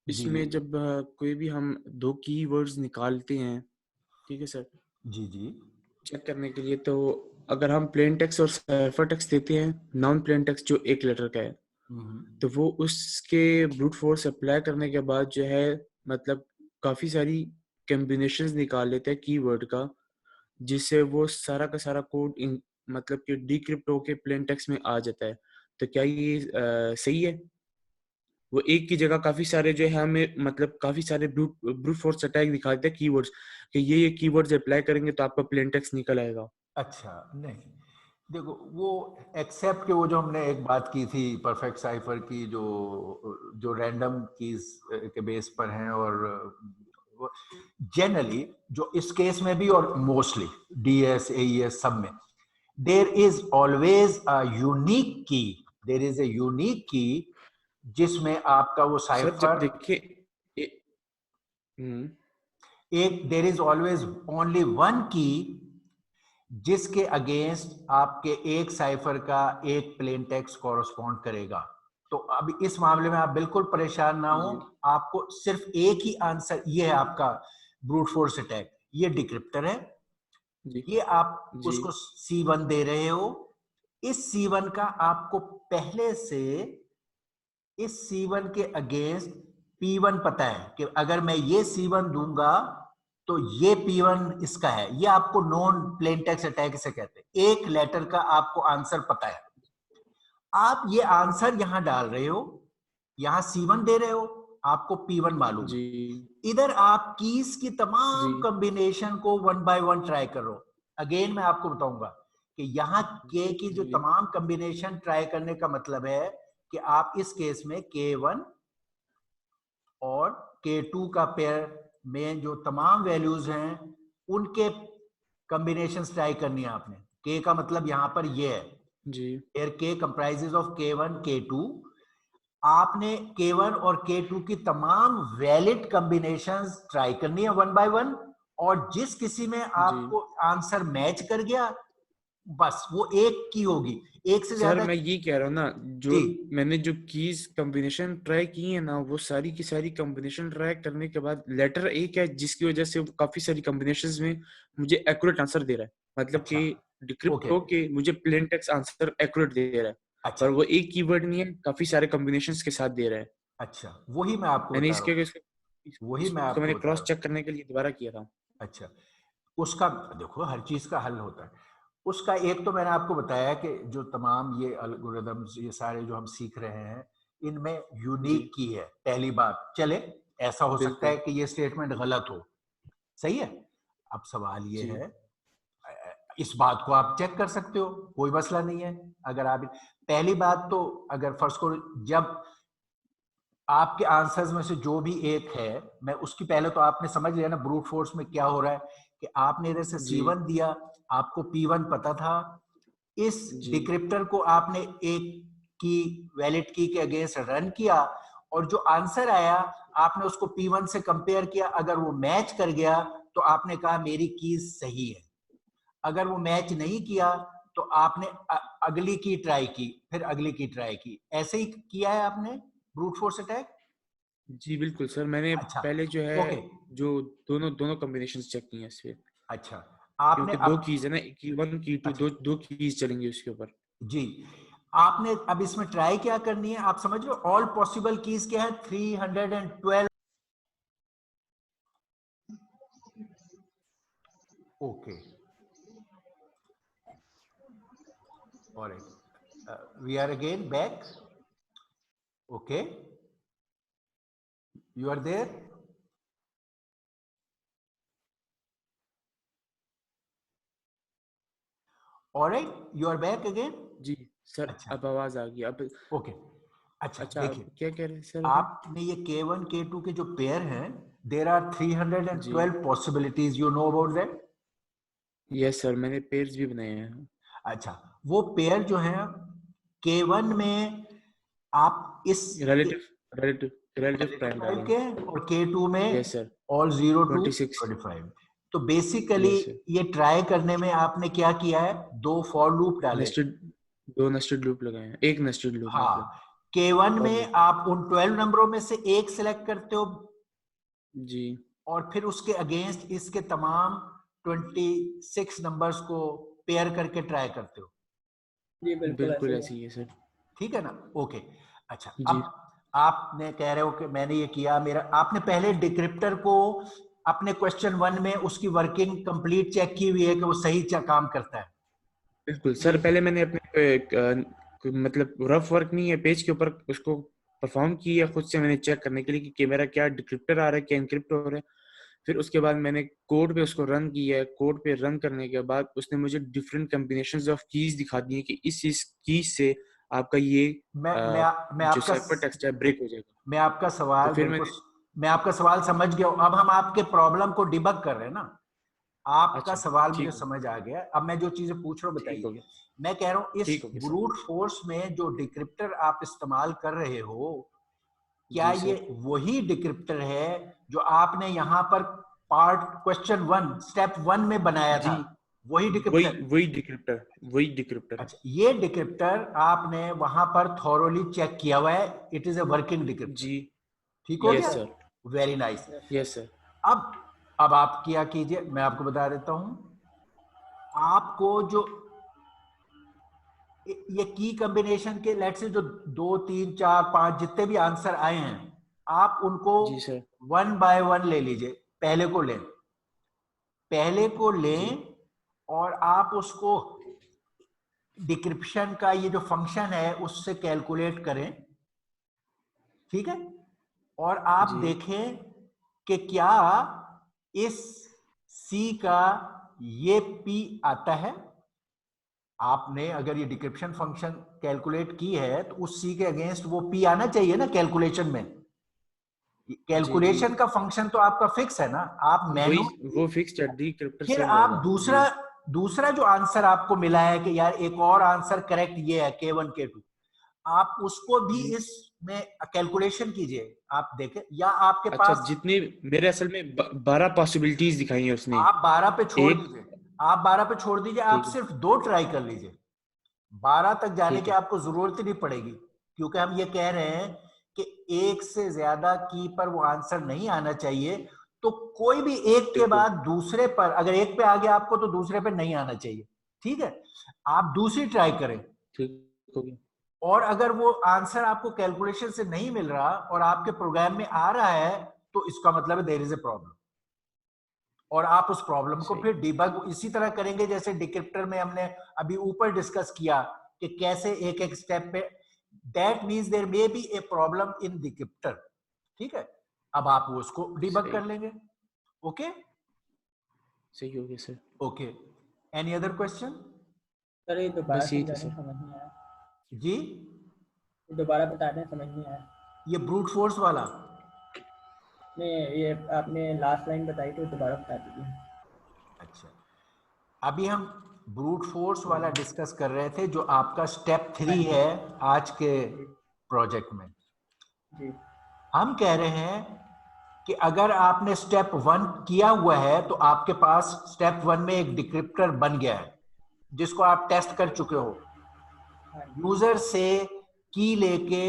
जी इसमें जब कोई भी हम दो कीवर्ड्स निकालते हैं, ठीक है सर, जी जी चेक करने के लिए, तो अगर हम प्लेन टेक्स्ट और साइफर टेक्स्ट देते हैं, नॉन प्लेन टेक्स्ट जो एक लेटर का है, तो वो उसके ब्रूट फोर्स अप्लाई करने के बाद जो है, मतलब काफी सारी कॉम्बिनेशंस निकाल लेते हैं कीवर्ड का, जिससे वो सारा का सारा कोड मतलब कि डिक्रिप्ट होके प्लेन टेक्स्ट में आ जाता है। तो क्या ये सही है? वो एक की जगह काफी सारे जो है हमें, मतलब काफी सारे ब्रूट फोर्स अटैक दिखाते हैं कीवर्ड्स, कि ये कीवर्ड्स अप्लाई करेंगे तो आपका प्लेन टेक्स्ट निकल आएगा। अच्छा, नहीं, देखो वो एक्सेप्ट के वो जो हमने एक बात की थी परफेक्ट साइफर की, जो जो रैंडम कीज के बेस पर हैं, और जनरली जो इस केस में भी और मोस्टली डीएस एईएस सब में, there is always a unique key, there is a unique key जिसमें आपका वो सर जब साइफर देखिए हम्म, एक, there is always only one key जिसके अगेंस्ट आपके एक साइफर का एक प्लेन टेक्स्ट कॉरस्पॉन्ड करेगा। तो अब इस मामले में आप बिल्कुल परेशान ना हो, आपको सिर्फ एक ही आंसर, ये है आपका ब्रूट फोर्स अटैक, ये डिक्रिप्टर है, जी ये आप जी उसको C1 दे रहे हो, इस C1 का आपको पहले से इस C1 के अगेंस्ट P1 पता है कि अगर मैं ये C1 दूंगा तो ये P1 इसका है, ये आपको नॉन प्लेन टेक्स्ट अटैक से कहते हैं, एक लेटर का आपको आंसर पता है, आप ये आंसर यहां डाल रहे हो, यहां C1 दे रहे हो, आपको P1 मालूम है, जी इधर आप कीज की तमाम जी कॉम्बिनेशन को 1 बाय 1 ट्राई करो। अगेन मैं आपको बताऊंगा कि यहाँ के की जो जी तमाम कॉम्बिनेशन ट्राई करने का मतलब है कि आप इस केस में K1 और K2 का पेयर में जो तमाम वैल्यूज हैं उनके कॉम्बिनेशन ट्राई करनी है आपने। K का मतलब यहाँ पर ये है, जी here K comprises of K1 K2। आपने K1 और K2 की तमाम वैलिड कॉम्बिनेशंस ट्राई करनी है 1 बाय 1, और जिस किसी में जी आपको आंसर मैच कर गया बस वो एक की होगी, एक से सर ज्यादा। मैं ये कह रहा हूँ ना, जो जी मैंने जो कीज कॉम्बिनेशन ट्राई की है ना, वो सारी की सारी कॉम्बिनेशन ट्राई करने के बाद लेटर एक है जिसकी वजह से वो काफी सारी कॉम्बिनेशंस में मुझे एक्यूरेट आंसर दे रहा है, मतलब अच्छा, कि डिक्रिप्ट ओके, होके मुझे प्लेन टेक्स्ट आंसर एक्यूरेट दे रहा है, अच्छा पर वो एक कीवर्ड नहीं है, काफी सारे कॉम्बिनेशंस के साथ दे रहा है। अच्छा, वही मैं आपको मैंने बता रहा हूँ, वही मैं इसको आपको मैंने बता क्रॉस रहा हूँ। चेक करने के लिए दोबारा किया था। अच्छा, उसका देखो हर चीज का हल होता है। उसका एक तो मैंने आपको बताया कि जो तमाम ये एल्गोरिदम्स ये सारे जो हम सीख रहे हैं इनमें जी यूनिक की है पहली बात। चले, ऐसा हो सकता है बिल्कुल कि ये स्टेटमेंट गलत हो, सही है। अब सवाल ये जी है, इस बात को आप चेक कर सकते हो, कोई मसला नहीं है। अगर आप पहली बात तो अगर फर्स्ट को जब आपके आंसर्स में से जो भी एक है, मैं उसकी पहले तो आपने समझ लिया ना ब्रूट फोर्स में क्या हो रहा है कि आपने इधर से जी C1 दिया, आपको P1 पता था, इस जी डिक्रिप्टर को आपने एक की वैलिड की के अगेंस्ट रन किया, और जो आंसर आया आपने उसको P1 से कंपेयर किया, अगर वो मैच कर गया तो आपने कहा मेरी की सही है। अगर वो मैच नहीं किया तो आपने अगली की ट्राई की, फिर अगली की ट्राई की, ऐसे ही किया है आपने ब्रूट फोर्स अटैक। जी बिल्कुल सर, मैंने अच्छा, पहले जो है ओके, जो दोनों दोनों कॉम्बिनेशंस चेक किए हैं इस पे, अच्छा, आपने क्योंकि दो अब, कीज है ना, की वन की टू, अच्छा, दो दो कीज चलेंगी उसके ऊपर। जी, आपने अब इसमें ट्राई क्या करनी है, आप समझ लो ऑल पॉसिबल कीज क्या है, 312। Okay, alright, we are again back. Okay, you are there. Alright, you are back again. जी सर, अच्छा, अब आवाज आ गई अब। ओके, अच्छा अच्छा, अब देखिए, क्या कह रहे हैं सर अभी? आपने ये K1 K2 के जो पेयर हैं, there R G 312 possibilities, you know about that. Yes sir, मैंने पेयर्स भी बनाए हैं। अच्छा, वो पेयर जो है K1 में आप इस relative relative relative relative prime type डालेंगे। के, और K2 में यस सर, ऑल 0 टू 26। 25। तो बेसिकली यस सर, ये ट्राई करने में आपने क्या किया है, दो फॉर लूप डाले। नेस्टेड, दो नेस्टेड लूप लगाए हैं, एक नेस्टेड लूप मतलब हाँ, K1 फॉर में लूप। आप उन 12 नंबरों में से एक सिलेक्ट करते हो, जी और फिर उसके अगेंस्ट इसके तमाम 26 नंबर्स को पेयर करके ट्राई करते हो। जी बिल्कुल ऐसे बिल्कुल ही है। ऐसे ही है सर। ठीक है ना, ओके। अच्छा, जी अब आपने कह रहे हो कि मैंने ये किया, मेरा आपने पहले डिक्रिप्टर को अपने क्वेश्चन 1 में उसकी वर्किंग कंप्लीट चेक की हुई है कि वो सही काम करता है। बिल्कुल ये सर, पहले मैंने अपने मतलब रफ वर्क नहीं है, पेज के ऊपर उसको परफॉर्म किया खुद से, मैंने चेक करने के लिए कि मेरा क्या डिक्रिप्टर आ रहा है, क्या इनक्रिप्ट हो रहा है। फिर उसके बाद मैंने कोड पे उसको रन किया है, कोड पे रन करने के बाद उसने मुझे डिफरेंट कॉम्बिनेशंस ऑफ कीज दिखा दी है कि इस कीज से आपका ये मैं मैं मैं जो आपका साइफर टेक्स्ट है ब्रेक हो जाएगा। मैं आपका तो सवाल फिर बिल्कुल, मैंने, मैं आपका सवाल समझ गया हूं। अब हम आपके प्रॉब्लम को डिबग कर रहे हैं ना, आपका अच्छा सवाल मुझे ठीक हो समझ आ गया। अब मैं जो चीजें पूछ रहा हूं ठीक बताइए। हो गया, मैं कह रहा हूं इस ठीक हो गया सर। ब्रूट फोर्स में जो डिक्रिप्टर आप इस्तेमाल कर रहे हो, क्या जी ये सर, वही डिक्रिप्टर है जो आपने यहां पर पार्ट क्वेश्चन 1 स्टेप 1 में बनाया जी था, वही वही डिक्रिप्टर। वही डिक्रिप्टर, वही डिक्रिप्टर है। अच्छा, ये डिक्रिप्टर आपने वहां पर थॉरोली चेक किया हुआ है, it is a working decrypter. जी ठीक हो यस गया, yes sir. Sir, very nice. Yes sir. अब अब आप क्या कीजिए, मैं आपको बता देता हूं। आपको जो ये की कॉम्बिनेशन के लेट से जो 2 3 4 5 जितने भी आंसर आए हैं, आप उनको जी सर। 1 बाय 1 ले लीजिए। पहले को लें, पहले को जी लें, और आप उसको डिक्रिप्शन का ये जो फंक्शन है उससे कैलकुलेट करें। ठीक है, और आप जी। देखें कि क्या इस C का ये P आता है। आपने अगर ये डिक्रिप्शन फंक्शन कैलकुलेट की है तो उस C के अगेंस्ट वो P आना चाहिए ना कैलकुलेशन में। जी जी कैलकुलेशन का फंक्शन तो आपका फिक्स है ना, आप वही, मैन्युअली। वो फिक्स्ड है, डिक्रिप्टर फिर सेम आप रहेगा। जी दूसरा जो आंसर आपको मिला है कि यार एक और आंसर करेक्ट ये है K1 K2, आप उसको भी जी। इसमें कैलकुलेशन कीजिए। आप देखें या आपके अच्छा, पास, जितने मेरे असल में 12 पॉसिबिलिटीज दिखाई हैं उसने। आप 12 पे छोड़ एक, दीजिए, आप 12 पे छोड़ दीजिए, आप ठीक है सिर्फ 2 ट्राई कर लीजिए। 12 तक जाने ठीक की है आपको जरूरत ही नहीं पड़ेगी, क्योंकि हम ये कह रहे हैं कि एक से ज्यादा की पर वो आंसर नहीं आना चाहिए। तो कोई भी एक के बिल्कुल बाद दूसरे पर, अगर एक पे आ गया आपको तो दूसरे पे नहीं आना चाहिए। ठीक है, आप दूसरी ट्राई करें। ठीक हो गया। और अगर वो आंसर आपको कैलकुलेशन से नहीं मिल रहा और आपके प्रोग्राम में आ रहा है, तो इसका मतलब है देयर इज ए प्रॉब्लम। और आप उस प्रॉब्लम को सही। फिर डिबग इसी तरह करेंगे जैसे डिक्रिप्टर में हमने अभी ऊपर डिस्कस किया कि कैसे एक एक स्टेप पे। That means there may be a problem in decryptor. ठीक है, अब आप वो उसको डिबग सही कर लेंगे। ओके सही हो गया sir. Okay, any other question? Sir ये दोबारा बस यही था समझा दें, सर। समझ नहीं आया। जी, ये दोबारा बता दें, समझ नहीं आया। ये ब्रूट फोर्स वाला। नहीं, ये आपने लास्ट लाइन बताई तो दोबारा बता दीजिए। अच्छा, अभी हम ब्रूट फोर्स वाला डिस्कस कर रहे थे जो आपका स्टेप 3 है आज के जी प्रोजेक्ट में। जी हम कह रहे हैं कि अगर आपने स्टेप 1 किया हुआ है तो आपके पास स्टेप 1 में एक डिक्रिप्टर बन गया है जिसको आप टेस्ट कर चुके हो। हाँ जी यूजर से की लेके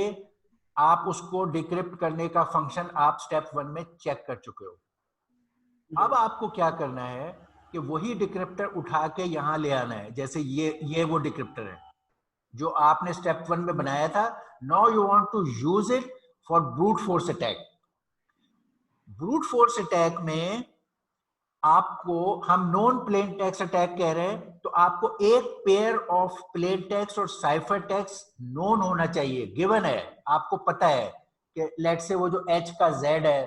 आप उसको डिक्रिप्ट करने का फंक्शन आप स्टेप 1 में चेक कर चुके हो। अब आपको क्या करना है कि वही डिक्रिप्टर उठा के यहां ले आना है। जैसे ये वो डिक्रिप्टर है जो आपने स्टेप 1 में बनाया था। Now you want to use it for brute force attack. Brute force attack में आपको, हम नॉन प्लेन टेक्स्ट अटैक कह रहे हैं, तो आपको एक पेयर ऑफ प्लेन टेक्स्ट और साइफर टेक्स्ट नोन होना चाहिए, गिवन है। आपको पता है कि लेट से वो जो h का z है,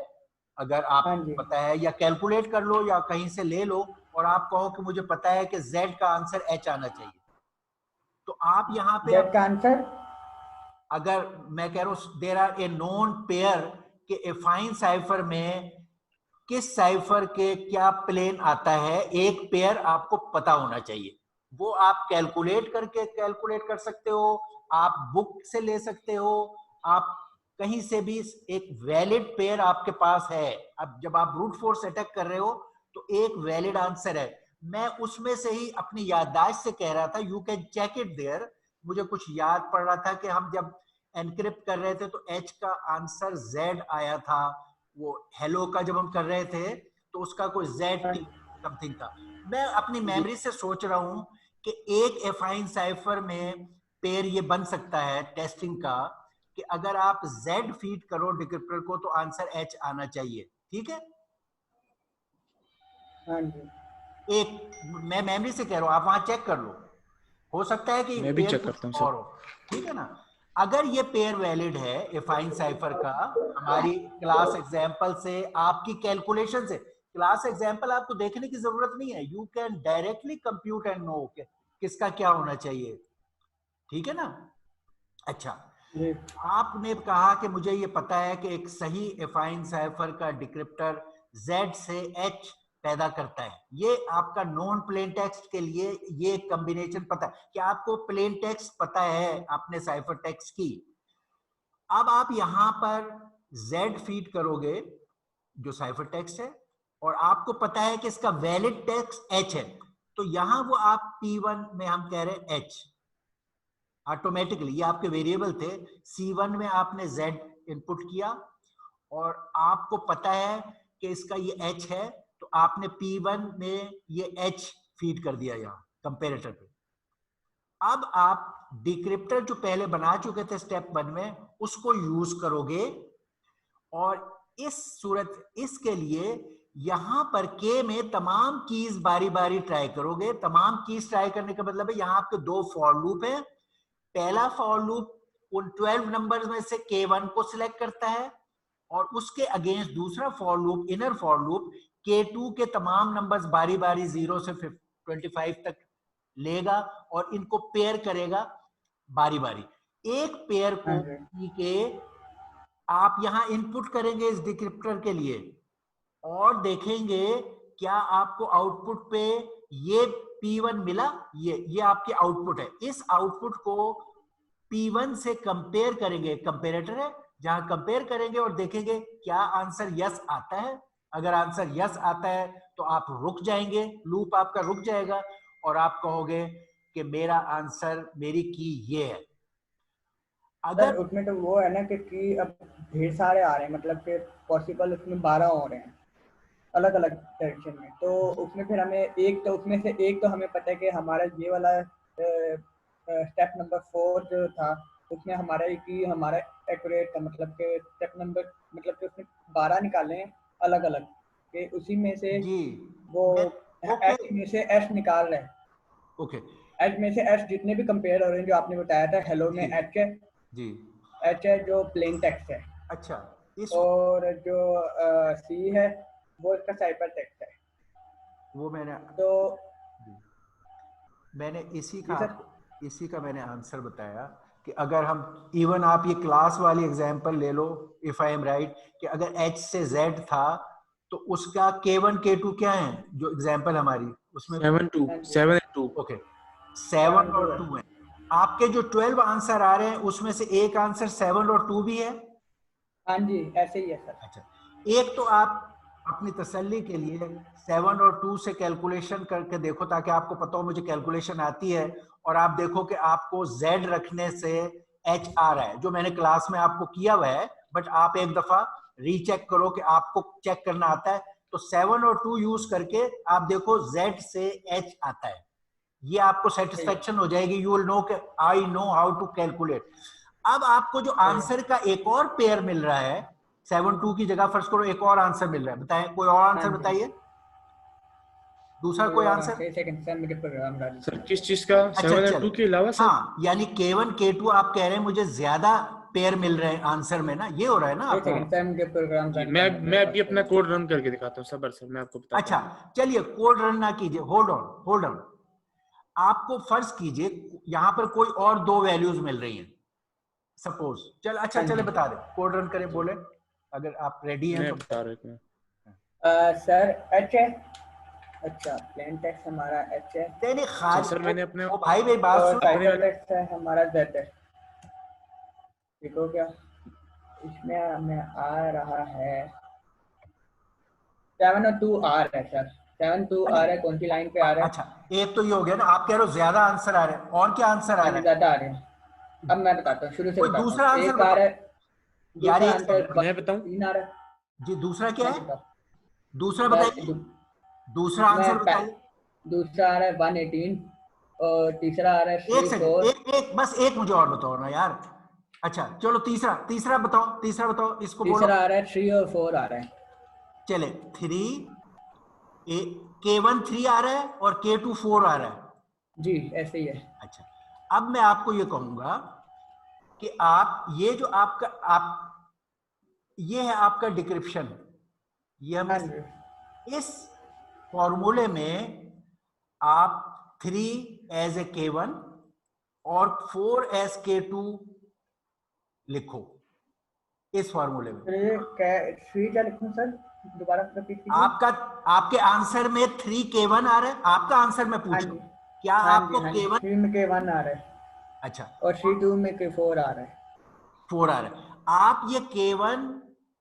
अगर हाँ आपको जी। पता है, या कैलकुलेट कर लो या कहीं से ले लो और आप कहो कि मुझे पता है कि z का आंसर h आना चाहिए, तो आप यहाँ पे जेड का आंसर अगर मैं कह रहा हूं there are a known pair के एफाइन साइफर में किस साइफर के क्या प्लेन आता है, एक पेयर आपको पता होना चाहिए। वो आप कैलकुलेट कर सकते हो, आप बुक से ले सकते हो, आप कहीं से भी एक वैलिड पेयर आपके पास है। अब जब आप ब्रूट फोर्स अटैक कर रहे हो तो एक वैलिड आंसर है। मैं उसमें से ही अपनी याददाश्त से कह रहा था, you can check it there. मुझे कुछ याद पड़ रहा था कि हम जब एनक्रिप्ट कर रहे थे तो एच का आंसर जेड आया था। वो हेलो का जब हम कर रहे थे तो उसका कोई जेड हाँ टी समथिंग था। मैं अपनी जी मेमोरी से सोच रहा हूं कि एक एफाइन साइफर में पेयर ये बन सकता है टेस्टिंग का कि अगर आप जेड फीड करो डिक्रिप्टर को तो आंसर एच आना चाहिए। ठीक है, हाँ जी एक मैं मेमोरी से कह रहा हूं, आप वहां चेक कर लो, हो सकता है कि मैं भी पेयर चेक कुछ करता हूँ और सर। हो। ठीक है ना, अगर ये पेयर वैलिड है एफाइन साइफर का, हमारी क्लास एग्जांपल से, आपकी कैलकुलेशन से, क्लास एग्जांपल आपको देखने की जरूरत नहीं है, you can directly compute and know किसका क्या होना चाहिए। ठीक है ना। अच्छा, जी आपने कहा कि मुझे ये पता है कि एक सही एफाइन साइफर का डिक्रिप्टर Z से H पैदा करता है। ये आपका नॉन प्लेन टेक्स्ट के लिए ये कॉम्बिनेशन पता है कि आपको प्लेन टेक्स्ट पता है आपने साइफर टेक्स्ट की। अब आप यहां पर Z फीड करोगे जो साइफर टेक्स्ट है, और आपको पता है कि इसका वैलिड टेक्स्ट H है, तो यहां वो आप P1 में हम कह रहे हैं H ऑटोमेटिकली, ये आपके वेरिएबल थे। C1 में आपने Z इनपुट किया और आपको पता है कि इसका ये H है, तो आपने P1 में ये H फीड कर दिया यहाँ कंपेरेटर पे। अब आप डिक्रिप्टर जो पहले बना चुके थे स्टेप 1 में उसको यूज करोगे, और इसके लिए यहां पर K में तमाम कीज बारी बारी ट्राई करोगे। तमाम कीज ट्राई करने का मतलब है यहां आपके 2 फॉर लूप है। पहला फॉर लूप उन 12 नंबर्स में से K1 को सिलेक्ट करता है और उसके अगेंस्ट दूसरा for loop, inner for loop K2 के तमाम नंबर्स बारी बारी 0 से 25 तक लेगा और इनको पेयर करेगा बारी बारी। एक पेयर को के आप यहां इनपुट करेंगे इस डिक्रिप्टर के लिए और देखेंगे क्या आपको आउटपुट पे ये P1 मिला, ये आपकी आउटपुट है। इस आउटपुट को P1 से कंपेयर करेंगे, कंपेरेटर है जहां कंपेयर करेंगे और देखेंगे क्या आंसर यस आता है। अगर आंसर यस आता है तो आप रुक जाएंगे, लूप आपका रुक जाएगा और आप कहोगे कि मेरा आंसर, मेरी की ये है। अगर उसमें तो वो है ना कि अब ढेर सारे आ रहे हैं, मतलब कि पॉसिबल उसमें 12 हो रहे हैं अलग अलग डायरेक्शन में, तो उसमें फिर हमें एक तो उसमें से एक तो हमें पता है कि हमारा ये वाला स्टेप नंबर 4 जो था उसमें हमारा की हमारा एक्यूरेट था, मतलब कि स्टेप नंबर मतलब कि उसमें 12 निकाले हैं अलग अलग कि उसी में से जी वो एच में से एस निकाल रहे हैं। ओके, एच में से एस जितने भी कंपेयर हो रहे हैं जो आपने बताया था, हेलो में एच है जी, एच है जो प्लेन टेक्स्ट है। अच्छा, और जो सी है वो इसका साइपर टेक्स्ट है। वो मैंने इसी का मैंने आंसर बताया कि अगर हम इवन आप ये क्लास वाली एग्जांपल ले लो, इफ आई एम राइट, कि अगर H से Z था तो उसका K1 K2 क्या है जो एग्जांपल हमारी उसमें 7 and 2 ओके 7 और 2 है। आपके जो 12 आंसर आ रहे हैं उसमें से एक आंसर 7 और 2 भी है। हाँ जी ऐसे ही है सर। अच्छा, एक तो आप अपनी तसल्ली के लिए 7 और 2 से कैलकुलेशन करके देखो ताकि आपको पता हो मुझे कैलकुलेशन आती है, और आप देखो कि आपको Z रखने से H आ रहा है जो मैंने क्लास में आपको किया हुआ है, बट आप एक दफा रीचेक करो कि आपको चेक करना आता है। तो 7 और 2 यूज करके आप देखो Z से H आता है, ये आपको सेटिस्फेक्शन हो जाएगी। यू विल नो कि I know how to calculate. अब आपको जो आंसर का एक और पेयर मिल रहा है 7-2 की जगह, फर्स्ट करो एक और आंसर मिल रहा है, बताएं कोई और आंसर बताइए, दूसरा कोई आंसर। सर किस चीज का? 7 और 2 के अलावा सर? हाँ, यानी K1 K2 आप कह रहे हैं मुझे ज्यादा पेयर मिल रहे हैं आंसर में ना, ये हो रहा है ना आपको। मैं अभी अपना कोड रन करके दिखाता हूँ सबर सर, मैं आपको बताता हूँ। अच्छा चलिए, कोड रन ना कीजिए, होल्ड ऑन। आपको फर्ज कीजिए यहां पर कोई और 2 वैल्यूज मिल रही हैं सपोज। चले बता दे, कोड रन करें, बोले अगर आप रेडी हैं तो बता रहे हैं। सर एच है, अच्छा प्लेन टेक्स्ट हमारा एच है, नहीं खाली सर मैंने अपने भाई बात सुन, साइपर टेक्स्ट है हमारा जेड है, ठीक हो गया। इसमें हमें आ रहा है 7 और 2 आ रहा है सर, 7 2 आ रहा है, कौन सी लाइन पे आ रहा है? अच्छा एक तो ये हो गया ना, आप कह रहे हो ज्यादा आंसर आ रहे हैं, और क्या आंसर आ रहा है? ज्यादा आ रहे हैं। अब मैं बताता हूँ, शुरू से बताता हूँ। दूसरा आंसर एक आ रहा है, यार मैं बताऊं? 3 आ रहा है जी, दूसरा क्या है? दूसरा बताइए, दूसरा आंसर बताइए। दूसरा आ रहा है 118 और तीसरा आ रहा है 34। एक बस एक मुझे और बताओ ना यार। अच्छा चलो तीसरा बताओ इसको बोलो। तीसरा आ रहा है 3 और 4 आ रहा है। चले 3 K1 3 आ रहा है और K2 4 आ रहा है जी, ऐसे ही है। अच्छा, अब मैं आपको ये कहूंगा कि आप ये जो ये है आपका डिक्रिप्शन, ये हम इस फॉर्मूले में आप 3 एज ए K1 और 4 एज K2 लिखो इस फॉर्मूले में। 3 क्या लिखूं सर, दोबारा रिपीट कीजिए। आपके आंसर में 3 K1 आ रहा है, आपका आंसर मैं पूछ रहा हूं, क्या आपको K1 3 में K1 आ रहा है, अच्छा, और 3 में K4 आ रहा है, 4 आ रहा है। आप ये K1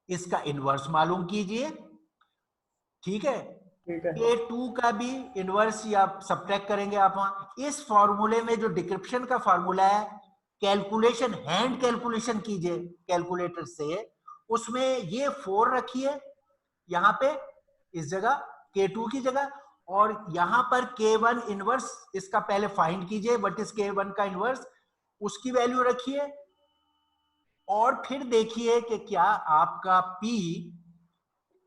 इसका इनवर्स मालूम कीजिए, ठीक है? K2 का भी इनवर्स या सब्ट्रैक्ट करेंगे आप वहां। इस फॉर्मूले में जो डिक्रिप्शन का फॉर्मूला है, कैलकुलेशन हैंड कैलकुलेशन कीजिए कैलकुलेटर से, उसमें ये 4 रखिए यहां पे इस जगह K2 की जगह, और यहां पर K1 इनवर्स इसका पहले फाइंड कीजिए, व्हाट इज K1 का इनवर्स, उसकी वैल्यू रखिए, और फिर देखिए कि क्या आपका P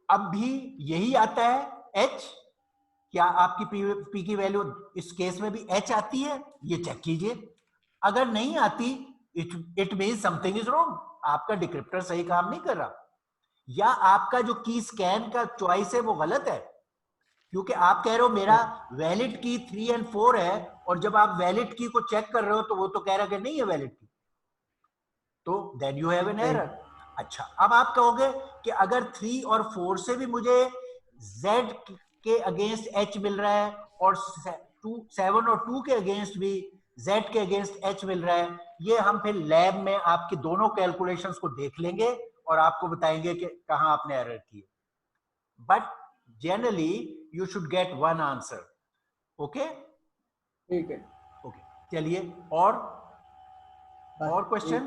अब भी यही आता है H, क्या आपकी P की वैल्यू इस केस में भी H आती है, ये चेक कीजिए। अगर नहीं आती, it means something is wrong, आपका डिक्रिप्टर सही काम नहीं कर रहा। या आपका जो की स्कैन का चॉइस है वो गलत है? क्योंकि आप कह रहे हो मेरा वैलिड की 3 और 4 है, और जब आप वैलिड की को चेक कर रहे हो तो वो तो कह रहा है कि नहीं है वैलिड की, तो then you have an error. अच्छा, अब आप कहोगे कि अगर 3 और 4 से भी मुझे Z के अगेंस्ट H मिल रहा है और 7 और 2 के अगेंस्ट भी Z के अगेंस्ट H मिल रहा है, ये हम फिर लैब में आपकी दोनों कैलकुलेशंस को देख लेंगे और आपको बताएंगे कि कहां आपने एरर की है। But generally you should get one answer. Okay, ठीक है। ओके, चलिए और क्वेश्चन?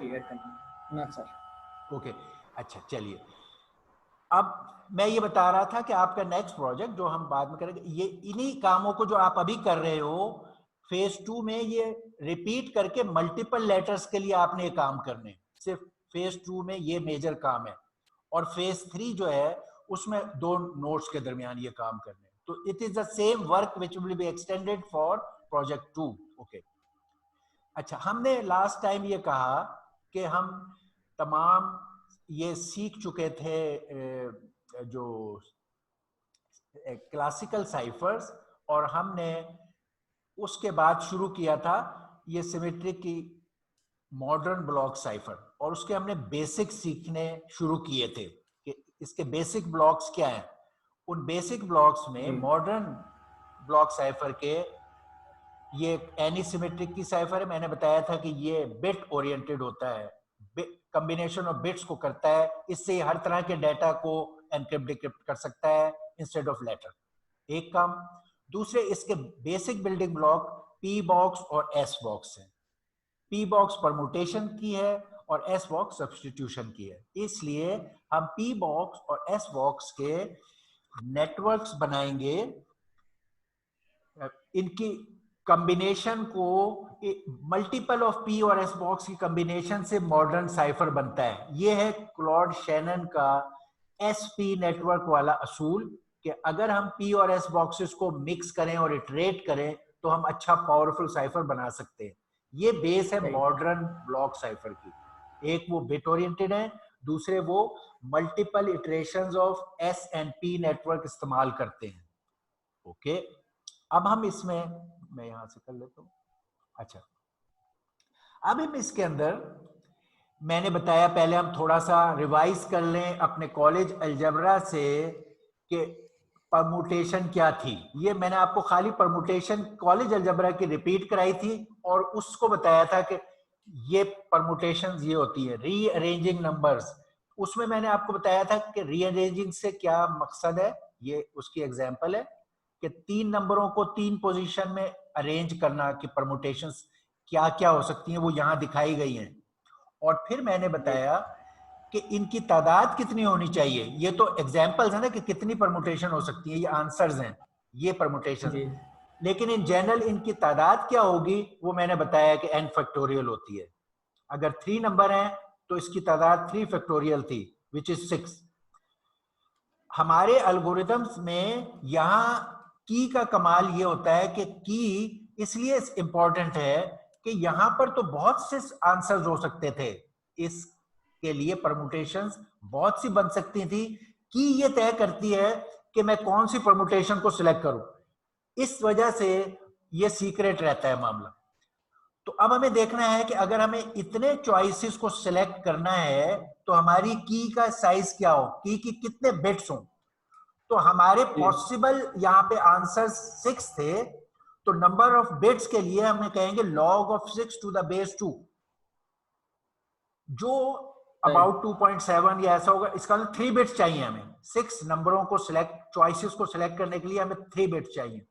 ना सर। ओके, अच्छा चलिए, अब मैं ये बता रहा था कि आपका नेक्स्ट प्रोजेक्ट जो हम बाद में करेंगे, ये इन्हीं कामों को जो आप अभी कर रहे हो फेज 2 में, ये रिपीट करके मल्टीपल लेटर्स के लिए आपने ये काम करने, सिर्फ फेज 2 में ये मेजर काम है, और फेज 3 जो है उसमें 2 नोट्स के दरमियान ये काम करने। तो it is the same work which will be extended for project 2। Okay, अच्छा, हमने लास्ट टाइम ये कहा कि हम तमाम ये सीख चुके थे जो क्लासिकल साइफर्स, और हमने उसके बाद शुरू किया था ये सिमेट्रिक की मॉडर्न ब्लॉक साइफर, और उसके हमने बेसिक सीखने शुरू किए थे कि इसके बेसिक ब्लॉक्स क्या हैं। उन बेसिक ब्लॉक्स में मॉडर्न ब्लॉक साइफर के ये एनीसिमेट्रिक की साइफर है, मैंने बताया था कि ये बिट ओरिएंटेड होता है, कॉम्बिनेशन ऑफ बिट्स को करता है, इससे हर तरह के डाटा को एनक्रिप्ट डिक्रिप्ट कर सकता है इंस्टेड ऑफ लेटर, एक काम। दूसरे इसके basic building block P box और एस बॉक्स है। पी बॉक्स परमुटेशन की है और एस बॉक्स सब्स्टिट्यूशन की है, इसलिए हम पी बॉक्स और एस बॉक्स के नेटवर्क्स बनाएंगे, इनकी कॉम्बिनेशन को मल्टीपल ऑफ पी और एस बॉक्स की कॉम्बिनेशन से मॉडर्न साइफर बनता है। यह है क्लॉड शैनन का एसपी नेटवर्क वाला असूल कि अगर हम पी और एस बॉक्सेस को मिक्स करें और इटरेट करें तो हम अच्छा पावरफुल साइफर बना सकते हैं। ये बेस है मॉडर्न ब्लॉक साइफर की। एक वो बिट ओरिएंटेड है, दूसरे वो multiple iterations of S and P network इस्तेमाल करते हैं। ओके, अब हम इसमें, मैं यहां से कर लेता हूं। अच्छा, अब हम इसके अंदर, मैंने बताया पहले हम थोड़ा सा रिवाइज कर लें अपने कॉलेज अलजेब्रा से कि परमुटेशन क्या थी। ये मैंने आपको खाली परमुटेशन कॉलेज अलजेब्रा की रिपीट कराई थी और उसको बताया था कि ये परमुटेशन ये होती है रीअरेंजिंग नंबर्स। उसमें मैंने आपको बताया था कि रीअरेंजिंग से क्या मकसद है, ये उसकी एग्जांपल है कि 3 नंबरों को 3 पोजीशन में अरेंज करना कि परमुटेशंस क्या क्या हो सकती हैं, वो यहां दिखाई गई हैं। और फिर मैंने बताया कि इनकी तादाद कितनी होनी चाहिए। ये तो एग्जांपल्स है ना कि कितनी परमुटेशन हो सकती है, ये आंसर्स हैं, ये परमुटेशन। लेकिन इन जनरल इनकी तादाद क्या होगी वो मैंने बताया कि n फैक्टोरियल होती है। अगर 3 नंबर हैं तो इसकी तादाद 3 फैक्टोरियल थी विच इज 6। हमारे एल्गोरिथम्स में यहां की का कमाल ये होता है कि की इसलिए इंपॉर्टेंट है कि यहां पर तो बहुत से आंसर्स हो सकते थे, इसके लिए परमुटेशंस बहुत सी बन सकती थी। की ये तय करती है कि मैं कौन सी परमुटेशन को सिलेक्ट करूं, इस वजह से ये सीक्रेट रहता है मामला। तो अब हमें देखना है कि अगर हमें इतने चॉइसेस को सिलेक्ट करना है तो हमारी की का साइज क्या हो, की कितने बिट्स हों। तो हमारे पॉसिबल यहाँ पे आंसर 6 थे, तो नंबर ऑफ बिट्स के लिए हमें कहेंगे log of 6 to the base 2, जो अबाउट 2.7 या ऐसा होगा। इसका मतलब 3 बिट्स चाहिए हमें, 6 नंबरों को सिलेक्ट, चॉइसेस को सिलेक्ट करने के लिए हमें 3 बिट्स चाहिए।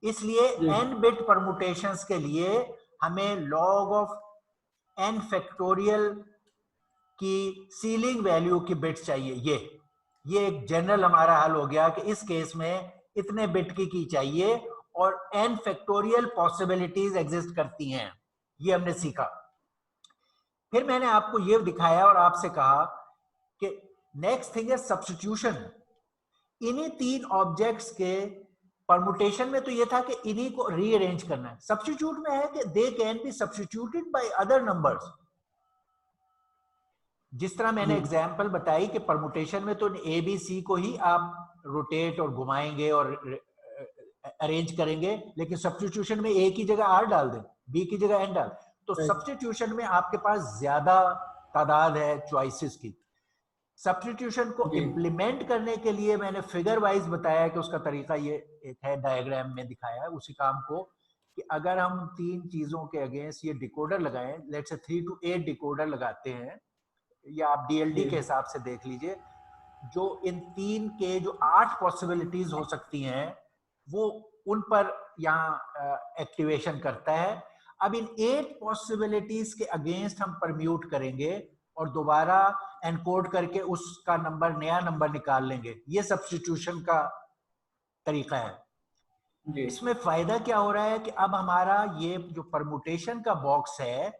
इसलिए n बिट परमुटेशंस के लिए हमें log of n फैक्टोरियल की सीलिंग वैल्यू की बिट्स चाहिए। ये एक जनरल हमारा हल हो गया कि इस केस में इतने बिट की चाहिए और n फैक्टोरियल पॉसिबिलिटीज एग्जिस्ट करती हैं, ये हमने सीखा। फिर मैंने आपको ये दिखाया और आपसे कहा कि नेक्स्ट थिंग है सब्स्टिट्यूशन। इन्हीं 3 ऑब्जेक्ट्स के परमुटेशन में तो ये था कि इन्हीं को रीअरेंज करना है। सब्स्टिट्यूट में है कि they can be substituted by other numbers. जिस तरह मैंने एग्जाम्पल बताई कि परमुटेशन में तो ए बी सी को ही आप रोटेट और घुमाएंगे और अरेंज करेंगे, लेकिन सब्स्टिट्यूशन में ए की जगह आर डाल दें, बी की जगह एन डाल, तो सब्स्टिट्यूशन में आपके पास ज्यादा तादाद है चॉइसेस की। सब्स्टिट्यूशन को इम्प्लीमेंट करने के लिए मैंने फिगर वाइज बताया कि उसका तरीका ये एक है, डायग्राम में दिखाया है उसी काम को, कि अगर हम 3 चीजों के अगेंस्ट ये डिकोडर लगाएं, लेट्स से 3 to 8 डिकोडर लगाते हैं, या आप डीएलडी के हिसाब से देख लीजिए, जो इन 3 के जो 8 पॉसिबिलिटीज हो सकती हैं वो उन पर यहाँ एक्टिवेशन करता है। अब इन 8 पॉसिबिलिटीज के अगेंस्ट हम परम्यूट करेंगे और दोबारा एनकोड करके उसका नंबर, नया नंबर निकाल लेंगे। ये सब्स्टिट्यूशन का तरीका है। इसमें फायदा क्या हो रहा है कि अब हमारा ये जो परमुटेशन का बॉक्स है,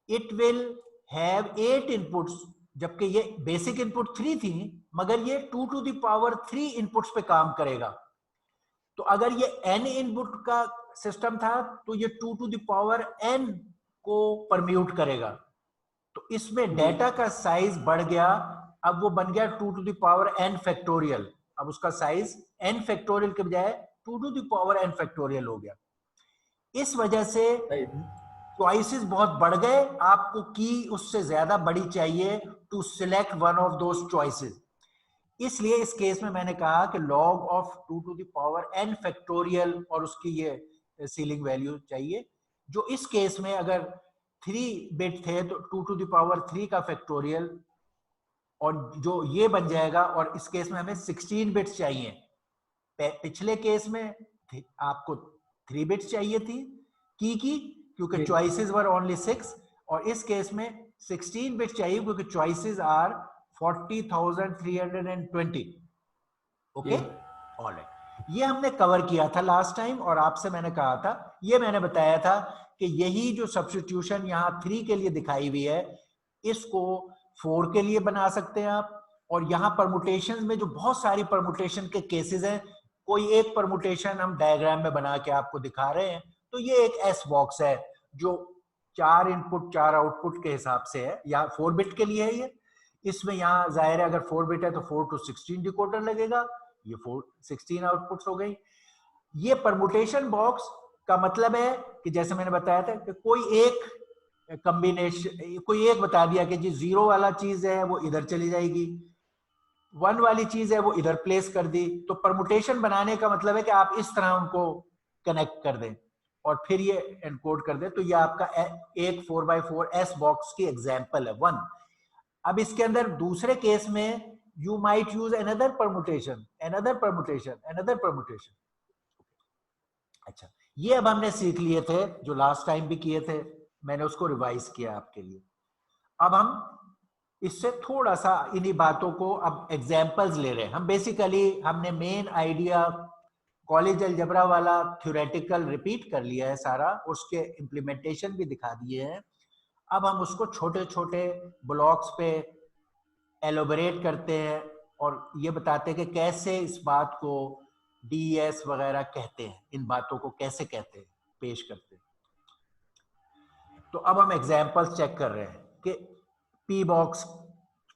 इट विल हैव 8 इनपुट्स, जबकि ये बेसिक इनपुट 3 थी, मगर ये 2 to the power 3 इनपुट्स पे काम करेगा। तो अगर ये n इनपुट का सिस्टम था तो ये 2 to the power n को परम्यूट करेगा। तो इसमें डेटा का साइज बढ़ गया, अब वो बन गया 2 to the power n factorial. अब उसका साइज n फैक्टोरियल के बजाय 2 to the power n factorial हो गया। इस वजह से चॉइसेस बहुत बढ़ गए, आपको की उससे ज्यादा बड़ी चाहिए to select one of those choices. इसलिए इस केस में मैंने कहा कि log of 2 to the power n factorial और उसकी ये सीलिंग वैल्यू चाहिए, जो इस केस में अगर 3 बिट थे तो 2 to the power 3 का फैक्टोरियल, और जो ये बन जाएगा, और इस केस में हमें 16 बिट्स चाहिए। पिछले केस में आपको 3 बिट्स चाहिए थी की क्योंकि चॉइसेस वर ओनली 6, और इस केस में 16 बिट्स चाहिए क्योंकि चॉइसेस आर 40,320। Okay, alright. ये हमने कवर किया था लास्ट टाइम, और आपसे मैंने कहा था, ये मैंने बताया था कि यही जो सब्स्टिट्यूशन यहाँ 3 के लिए दिखाई हुई है, इसको 4 के लिए बना सकते हैं आप। और यहाँ परमुटेशन में जो बहुत सारी परमुटेशन के केसेस हैं, कोई एक परमुटेशन हम डायग्राम में बना के आपको दिखा रहे हैं। तो ये एक एस बॉक्स है जो 4 इनपुट 4 आउटपुट के हिसाब से है, या 4 बिट के लिए है ये। इसमें यहाँ जाहिर है अगर 4 बिट है तो 4 to 16 डिकोडर लगेगा, ये 16 आउटपुट्स हो गई। ये परमुटेशन बॉक्स का मतलब है कि जैसे मैंने बताया था कि कोई एक कॉम्बिनेशन, कोई एक बता दिया कि जी 0 वाला चीज है वो इधर चली जाएगी, 1 वाली चीज है वो इधर प्लेस कर दी। तो परमुटेशन बनाने का मतलब है कि आप इस तरह उनको कनेक्ट कर दें और फिर ये एनकोड कर दे। तो ये आपका एक 4x4 एस बॉक्स की एग्जांपल है 1। अब इसके अंदर दूसरे केस में you might use another permutation. अच्छा, ये अब हमने सीख लिए थे, जो लास्ट टाइम भी किए थे, मैंने उसको रिवाइज किया आपके लिए। अब हम इससे थोड़ा सा इन्हीं बातों को अब एग्जाम्पल्स ले रहे हैं। हम बेसिकली हमने मेन आइडिया कॉलेज अलजेब्रा वाला थ्योरेटिकल रिपीट कर लिया है सारा, उसके इम्प्लीमेंटेशन भी दिखा दिए हैं। अब हम उसको छोटे छोटे ब्लॉक्स पे एलोबरेट करते हैं और ये बताते हैं कि कैसे इस बात को डीएस वगैरह कहते हैं, इन बातों को कैसे कहते हैं, पेश करते हैं। तो अब हम एग्जाम्पल्स चेक कर रहे हैं कि पी बॉक्स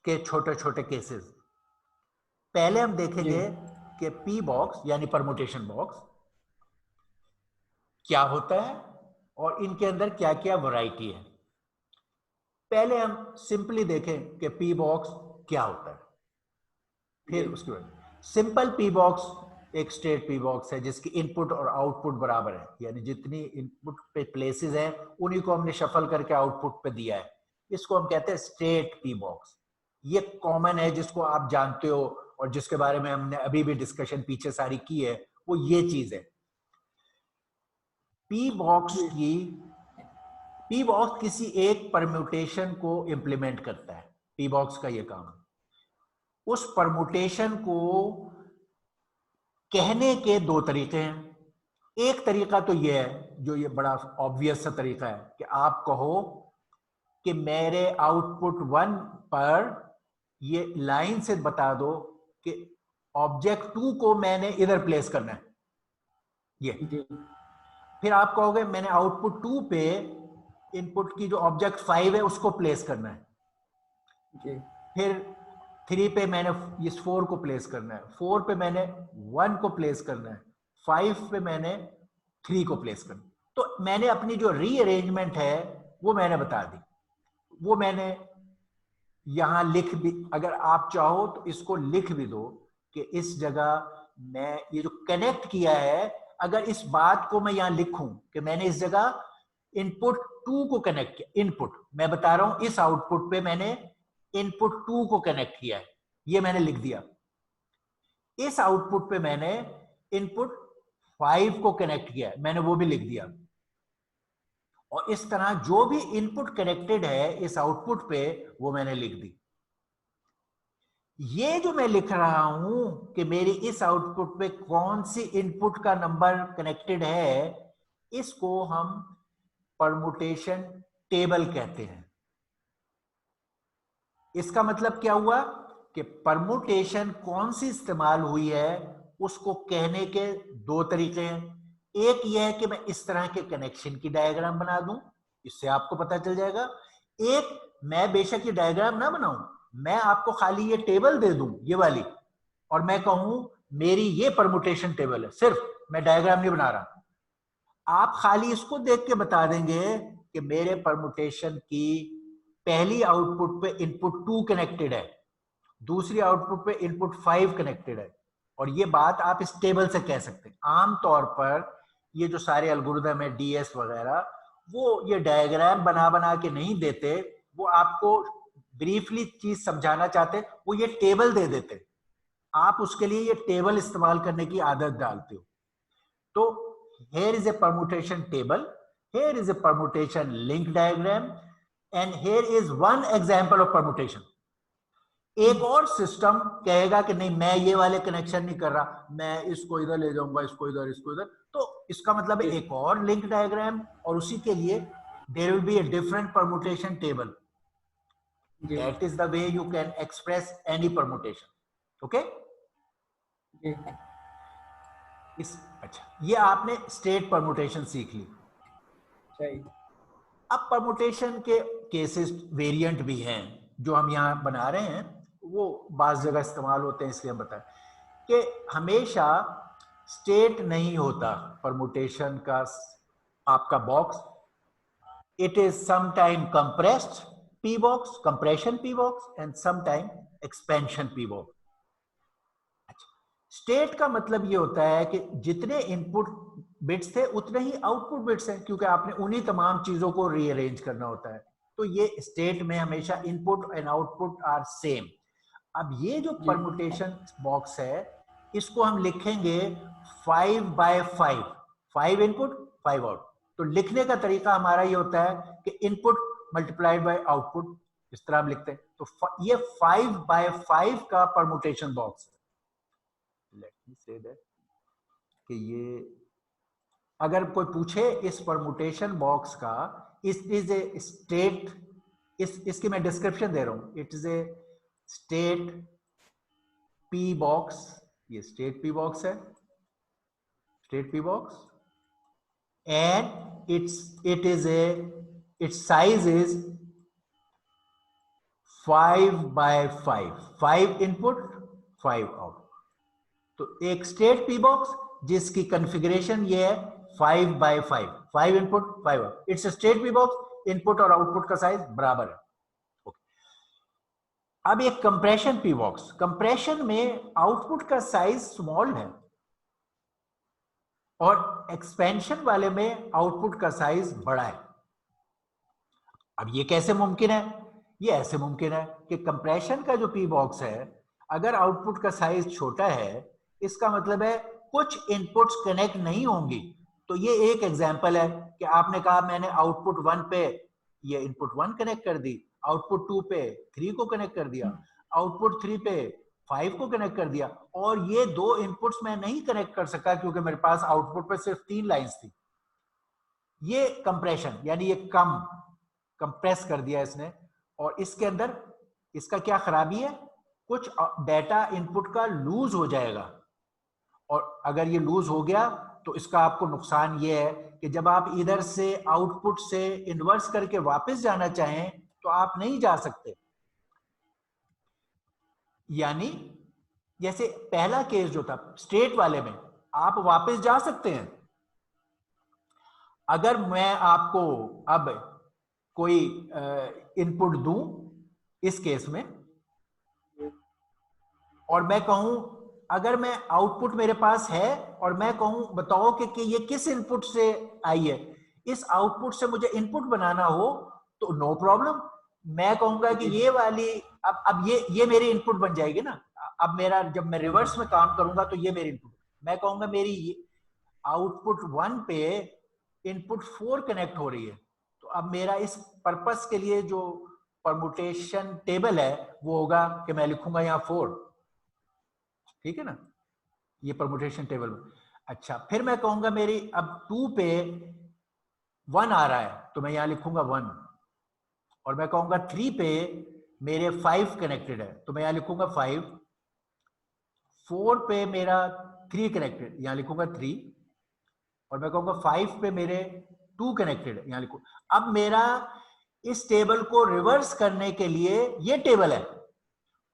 के छोटे छोटे केसेस। पहले हम देखेंगे कि पी बॉक्स यानी परमुटेशन बॉक्स क्या होता है और इनके अंदर क्या क्या वैरायटी है। पहले हम सिंपली देखें कि पी बॉक्स क्या होता है, फिर उसके बाद सिंपल पी बॉक्स एक स्टेट पी बॉक्स है जिसकी इनपुट और आउटपुट बराबर है, यानी जितनी इनपुट पे प्लेसेस हैं उन्हीं को हमने शफल करके आउटपुट पे दिया है। इसको हम कहते हैं स्टेट पी बॉक्स। ये कॉमन है, जिसको आप जानते हो और जिसके बारे में हमने अभी भी डिस्कशन पीछे सारी की है, वो ये चीज है। पी बॉक्स किसी एक परम्यूटेशन को इंप्लीमेंट करता है। पी बॉक्स का ये काम है। उस परम्यूटेशन को कहने के 2 तरीके हैं। एक तरीका तो ये है, जो ये बड़ा ऑब्वियस सा तरीका है, कि आप कहो कि मेरे आउटपुट 1 पर ये लाइन से बता दो कि ऑब्जेक्ट 2 को मैंने इधर प्लेस करना है। ये फिर आप कहोगे मैंने आउटपुट 2 पे इनपुट की जो ऑब्जेक्ट 5 है उसको प्लेस करना है। जी फिर 3 पे मैंने इस 4 को प्लेस करना है, 4 पे मैंने 1 को प्लेस करना है, 5 पे मैंने 3 को प्लेस करना है। तो मैंने अपनी जो रीअरेंजमेंट है वो मैंने बता दी, वो मैंने यहां लिख भी, अगर आप चाहो तो इसको लिख भी दो कि इस जगह मैं ये जो कनेक्ट किया है, अगर इस बात को मैं यहां लिखूं कि मैंने इस जगह इनपुट 2 को कनेक्ट किया, इनपुट मैं बता रहा हूं इस आउटपुट पे मैंने इनपुट 2 को कनेक्ट किया है, ये मैंने लिख दिया। इस आउटपुट पे मैंने इनपुट 5 को कनेक्ट किया है, मैंने वो भी लिख दिया। और इस तरह जो भी इनपुट कनेक्टेड है इस आउटपुट पे वो मैंने लिख दी। ये जो मैं लिख रहा हूं कि मेरी इस आउटपुट पे कौन सी इनपुट का नंबर कनेक्टेड है, इसको हम परमुटेशन टेबल कहते हैं। इसका मतलब क्या हुआ कि परमुटेशन कौन सी इस्तेमाल हुई है उसको कहने के दो तरीके हैं। एक यह है कि मैं इस तरह के कनेक्शन की डायग्राम बना दूं, इससे आपको पता चल जाएगा। एक मैं बेशक ये डायग्राम ना बनाऊं, मैं आपको खाली ये टेबल दे दूं, ये वाली, और मैं कहूं मेरी ये परमुटेशन टेबल है, सिर्फ मैं डायग्राम नहीं बना रहा। आप खाली इसको देख के बता देंगे कि मेरे परमुटेशन की पहली आउटपुट पे इनपुट 2 कनेक्टेड है, दूसरी आउटपुट पे इनपुट 5 कनेक्टेड है, और ये बात आप इस टेबल से कह सकते हैं। आमतौर पर ये जो सारे एल्गोरिदम है डीएस वगैरह, वो ये डायग्राम बना बना के नहीं देते, वो आपको ब्रीफली चीज समझाना चाहते, वो ये टेबल दे देते, आप उसके लिए ये टेबल इस्तेमाल करने की आदत डालते हो। तो here is a permutation table, here is a permutation link diagram, and here is one example of permutation. एक और सिस्टम कहेगा कि नहीं मैं ये वाले कनेक्शन नहीं कर रहा, मैं इसको इधर ले जाऊंगा, इसको इधर, इसको इधर, तो इसका मतलब है एक और लिंक डायग्राम, और उसी के लिए there will be a different permutation table. That is the way you can express any permutation. Okay? अच्छा, ये आपने स्टेट परमुटेशन सीख ली। सही। अब परमुटेशन के केसेस वेरिएंट भी हैं जो हम यहाँ बना रहे हैं, वो बाज़ जगह इस्तेमाल होते हैं, इसलिए हम बताएं कि हमेशा स्टेट नहीं होता परमुटेशन का आपका box. It is sometime compressed P box, compression P box, and sometime expansion P box. State का मतलब ये होता है कि जितने इनपुट बिट्स थे उतने ही आउटपुट बिट्स हैं, क्योंकि आपने उन्हीं तमाम चीजों को रीअरेंज करना होता है। तो ये स्टेट में हमेशा input and output are same. अब ये जो परमुटेशन बॉक्स है इसको हम लिखेंगे 5x5, 5 इनपुट 5 आउट। तो लिखने का तरीका हमारा ये होता है कि इनपुट मल्टीप्लाइड बाय आउटपुट, इस तरह हम लिखते हैं। तो ये 5x5 का परमुटेशन बॉक्स है। लेट मी से दैट कि ये अगर कोई पूछे इस परमुटेशन बॉक्स का, इट इज ए स्टेट, इसकी मैं डिस्क्रिप्शन दे रहा हूं, it is A state P box, ये स्टेट पी बॉक्स है, state P box, and it's size is 5x5, 5 input 5 out. तो एक स्टेट पी बॉक्स जिसकी कॉन्फ़िगरेशन ये है 5x5, 5 input 5 out. It's state P box, input और output का size बराबर है। अब एक कंप्रेशन पी बॉक्स, कंप्रेशन में आउटपुट का साइज स्मॉल है और एक्सपेंशन वाले में आउटपुट का साइज बड़ा है। अब ये कैसे मुमकिन है? ये ऐसे मुमकिन है कि कंप्रेशन का जो पी बॉक्स है, अगर आउटपुट का साइज छोटा है, इसका मतलब है कुछ इनपुट्स कनेक्ट नहीं होंगी। तो ये एक एग्जांपल है कि आपने कहा मैंने आउटपुट 1 पे ये इनपुट 1 कनेक्ट कर दी, आउटपुट 2 पे 3 को कनेक्ट कर दिया, आउटपुट 3 पे 5 को कनेक्ट कर दिया, और ये दो इनपुट्स मैं नहीं कनेक्ट कर सका क्योंकि मेरे पास आउटपुट पे सिर्फ 3 लाइंस थी। ये कंप्रेशन, यानी ये कम कंप्रेस कर दिया इसने। और इसके अंदर इसका क्या खराबी है? कुछ डाटा इनपुट का लूज हो जाएगा, और अगर ये लूज हो गया तो इसका आपको नुकसान ये है कि जब आप इधर से आउटपुट से इन्वर्स करके वापस जाना चाहें तो आप नहीं जा सकते। यानी जैसे पहला केस जो था स्ट्रेट वाले में आप वापस जा सकते हैं। अगर मैं आपको अब कोई इनपुट दूं इस केस में और मैं कहूं, अगर मैं आउटपुट मेरे पास है और मैं कहूं बताओ कि ये किस इनपुट से आई है, इस आउटपुट से मुझे इनपुट बनाना हो तो नो प्रॉब्लम, मैं कहूंगा कि ये वाली अब ये मेरी इनपुट बन जाएगी ना। अब मेरा जब मैं रिवर्स में काम करूंगा तो ये मेरी इनपुट, मैं कहूंगा मेरी आउटपुट 1 पे इनपुट 4 कनेक्ट हो रही है, तो अब मेरा इस पर्पस के लिए जो परमुटेशन टेबल है वो होगा कि मैं लिखूंगा यहाँ 4, ठीक है ना, ये परमुटेशन टेबल में। अच्छा, फिर मैं कहूंगा मेरी अब 2 पे 1 आ रहा है तो मैं यहाँ लिखूंगा 1, और मैं कहूंगा 3 पे मेरे 5 कनेक्टेड है तो मैं यहाँ लिखूंगा 5, 4 पे मेरा 3 कनेक्टेड यहाँ लिखूंगा 3, और मैं कहूंगा 5 पे मेरे 2 कनेक्टेड है यहाँ लिखूं। अब मेरा इस टेबल को रिवर्स करने के लिए ये टेबल है,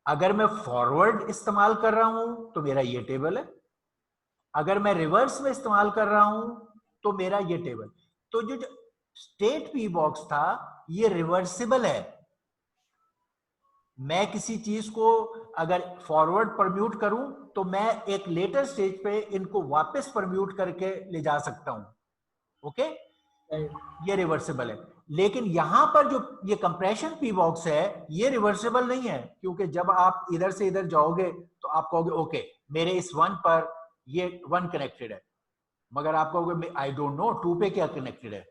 अगर मैं फॉरवर्ड इस्तेमाल कर रहा हूं तो मेरा ये टेबल है, अगर मैं रिवर्स में इस्तेमाल कर रहा हूं तो मेरा ये टेबल। तो जो स्टेट पी बॉक्स था ये रिवर्सिबल है, मैं किसी चीज को अगर फॉरवर्ड परम्यूट करूं तो मैं एक लेटर स्टेज पे इनको वापस परम्यूट करके ले जा सकता हूं, ओके, ये रिवर्सिबल है। लेकिन यहां पर जो ये कंप्रेशन पी बॉक्स है ये रिवर्सिबल नहीं है, क्योंकि जब आप इधर से इधर जाओगे तो आप कहोगे ओके मेरे इस 1 पर ये 1 कनेक्टेड है, मगर आप कहोगे आई डोंट नो 2 पे क्या कनेक्टेड है,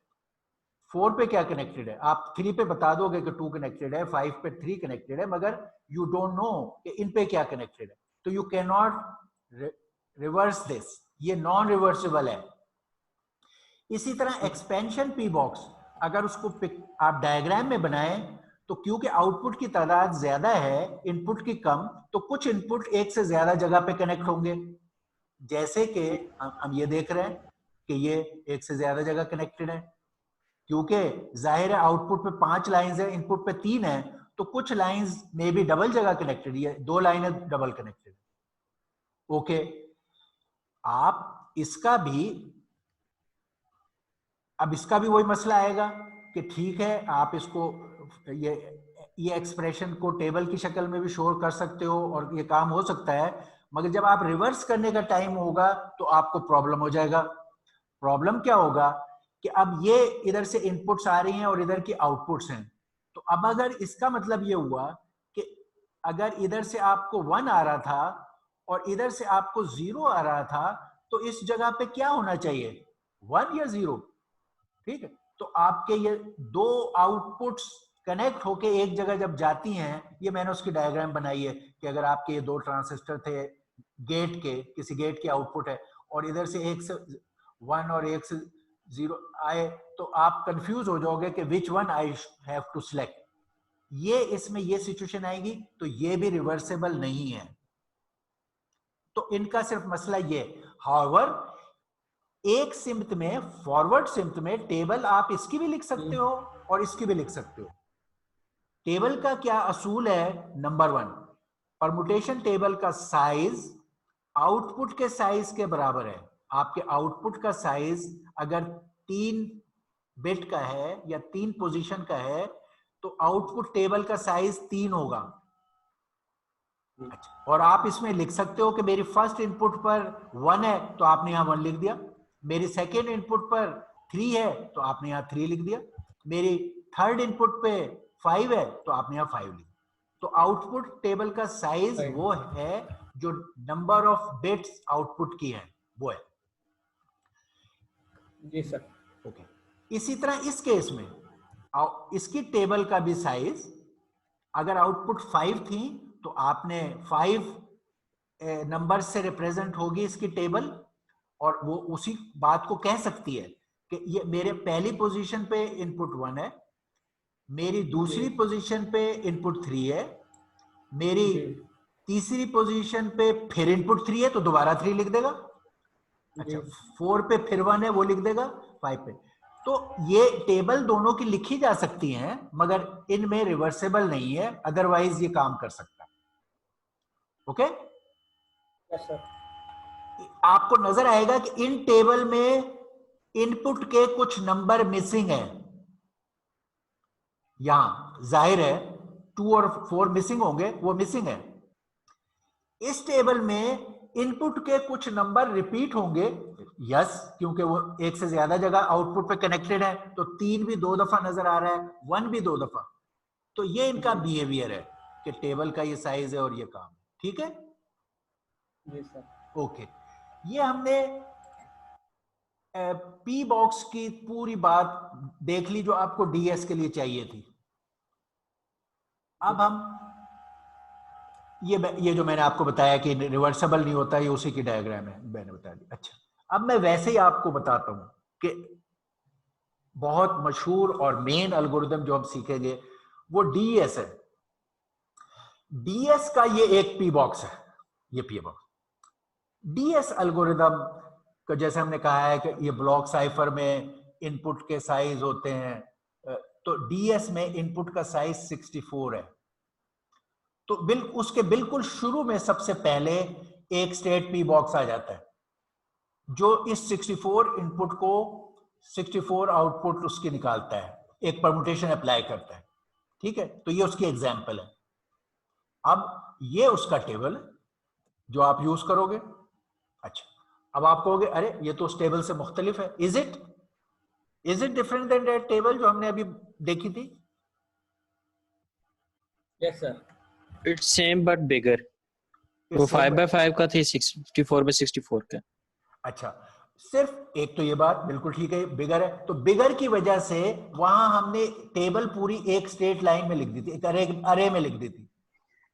4 पे क्या कनेक्टेड है। आप 3 पे बता दोगे कि 2 कनेक्टेड है, 5 पे 3 कनेक्टेड है, मगर यू डोंट नो कि इन पे क्या कनेक्टेड है, तो you can not reverse this, ये नॉन रिवर्सिबल है। इसी तरह एक्सपेंशन पी बॉक्स अगर उसको आप डायग्राम में बनाएं तो क्योंकि आउटपुट की तादाद ज्यादा है इनपुट की कम, तो कुछ इनपुट एक से ज्यादा जगह पे कनेक्ट होंगे, जैसे कि हम ये देख रहे हैं कि ये एक से ज्यादा जगह कनेक्टेड है, क्योंकि जाहिर है आउटपुट पे 5 लाइंस है इनपुट पे 3 है, तो कुछ लाइंस में भी डबल जगह कनेक्टेड, ये 2 लाइनें डबल कनेक्टेड, ओके। आप इसका भी अब इसका भी वही मसला आएगा कि ठीक है आप इसको ये एक्सप्रेशन को टेबल की शक्ल में भी शो कर सकते हो और ये काम हो सकता है, मगर जब आप रिवर्स करने का टाइम होगा तो आपको प्रॉब्लम हो जाएगा। प्रॉब्लम क्या होगा कि अब ये इधर से इनपुट्स आ रही हैं और इधर की आउटपुट्स हैं, तो अब अगर इसका मतलब ये हुआ कि अगर इधर से आपको 1 आ रहा था और इधर से आपको 0 आ रहा था, तो इस जगह पे क्या होना चाहिए, 1 या 0, ठीक है। तो आपके ये 2 आउटपुट्स कनेक्ट होके एक जगह जब जाती हैं, ये मैंने उसकी डायग्राम बनाई है कि अगर आपके ये 2 ट्रांजिस्टर थे गेट के, किसी गेट की आउटपुट है और इधर से 1 से 1 और 1 से 0 आए, तो आप कंफ्यूज हो जाओगे कि which one I have to select, ये इसमें ये सिचुएशन आएगी, तो ये भी रिवर्सिबल नहीं है। तो इनका सिर्फ मसला ये, हाउएवर एक सिमत में, फॉरवर्ड सिमत में टेबल आप इसकी भी लिख सकते हो और इसकी भी लिख सकते हो। टेबल का क्या असूल है, नंबर 1 परमुटेशन टेबल का साइज आउटपुट के साइज के बराबर है। आपके आउटपुट का साइज अगर 3 बिट का है या 3 पोजीशन का है तो आउटपुट टेबल का साइज 3 होगा। अच्छा, और आप इसमें लिख सकते हो कि मेरी फर्स्ट इनपुट पर 1 है तो आपने यहां 1 लिख दिया, मेरी सेकेंड इनपुट पर 3 है तो आपने यहां 3 लिख दिया, मेरी थर्ड इनपुट पे 5 है तो आपने यहां 5 लिख दिया। तो आउटपुट टेबल का साइज वो है जो नंबर ऑफ बिट्स आउटपुट की है वो है। जी सर, ओके। इसी तरह इस केस में इसकी टेबल का भी साइज, अगर आउटपुट 5 थी तो आपने 5 नंबर से रिप्रेजेंट होगी इसकी टेबल, और वो उसी बात को कह सकती है कि ये मेरे पहली पोजीशन पे इनपुट 1 है, मेरी दूसरी पोजीशन पे इनपुट 3 है, मेरी तीसरी पोजीशन पे फिर इनपुट 3 है तो दोबारा 3 लिख देगा। अच्छा, 4 पे फिर 1 है वो लिख देगा 5 पे। तो ये टेबल दोनों की लिखी जा सकती हैं, मगर इनमें रिवर्सिबल नहीं है, अदरवाइज ये काम कर सकता है। ओके? Yes sir. आपको नजर आएगा कि इन टेबल में इनपुट के कुछ नंबर मिसिंग है, यहां जाहिर है 2 और 4 मिसिंग होंगे, वो मिसिंग है। इस टेबल में इनपुट के कुछ नंबर रिपीट होंगे, यस, क्योंकि वो एक से ज्यादा जगह आउटपुट पे कनेक्टेड है, तो 3 भी 2 दफा नजर आ रहा है, 1 भी 2 दफा। तो ये इनका बिहेवियर है कि टेबल का ये साइज है और ये काम, ठीक है? जी सर। ओके, ये हमने पी बॉक्स की पूरी बात देख ली जो आपको डीएस के लिए चाहिए थी। अब हम ये जो मैंने आपको बताया कि रिवर्सेबल नहीं होता, ये उसी की डायग्राम है, मैंने बता दी। अच्छा, अब मैं वैसे ही आपको बताता हूं कि बहुत मशहूर और मेन एल्गोरिथम जो हम सीखेंगे वो डीएस है। डीएस का ये एक पी बॉक्स है, ये पी बॉक्स डीएस एल्गोरिथम का, जैसे हमने कहा है कि ये ब्लॉक साइफर में इनपुट के साइज होते हैं, तो डीएस में इनपुट का साइज 64 है। तो उसके बिल्कुल शुरू में सबसे पहले एक स्टेट पी बॉक्स आ जाता है जो इस 64 इनपुट को 64 आउटपुट उसकी निकालता है, एक परमुटेशन अप्लाई करता है, ठीक है? तो ये उसकी एग्जांपल है। अब ये उसका टेबल है जो आप यूज करोगे। अच्छा, अब आप कहोगे अरे ये तो उस टेबल से मुख्तलिफ है। Is it different than that table जो हमने अभी देखी थी? Yes sir. It's same but bigger. वो 5x5 का थी, 64x64 का। अच्छा, सिर्फ एक तो ये बात बिल्कुल ठीक है, बिगर है, तो बिगर की वजह से वहां हमने टेबल पूरी एक स्ट्रेट लाइन में लिख दी थी, एक अरे में लिख दी थी,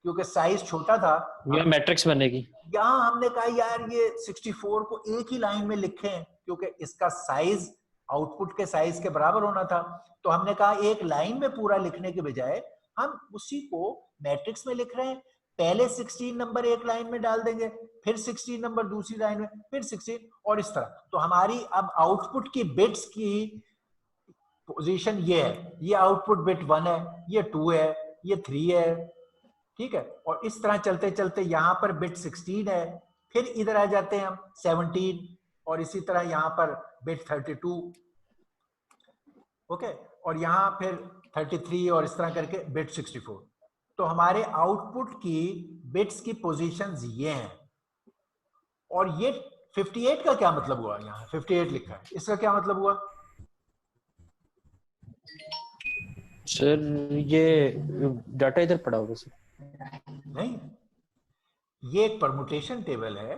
क्योंकि साइज छोटा था। ये मैट्रिक्स बनेगी। यहां हमने कहा यार ये 64 को एक ही लाइन में लिखें, क्योंकि इसका साइज आउटपुट के साइज के बराबर होना था। तो हमने कहा एक लाइन में पूरा लिखने के बजाय हम उसी को मैट्रिक्स में लिख रहे हैं। पहले 16 नंबर एक लाइन में डाल देंगे, फिर 16 नंबर दूसरी लाइन में, फिर 16, और इस तरह। तो हमारी अब आउटपुट की बिट्स की पोजीशन ये है, ये आउटपुट बिट 1 है, ये 2 है, ये 3 है, ठीक है? और इस तरह चलते चलते यहां पर बिट 16 है, फिर इधर आ जाते हैं हम 17, और इसी तरह यहां पर बिट 32, ओके, और यहां फिर 33, और इस तरह करके बिट 64। तो हमारे आउटपुट की बिट्स की पोजीशंस ये हैं। और ये 58 का क्या मतलब हुआ? यहाँ 58 लिखा है, इसका क्या मतलब हुआ? सर ये डाटा इधर पड़ा होगा सर। नहीं, ये एक परमुटेशन टेबल है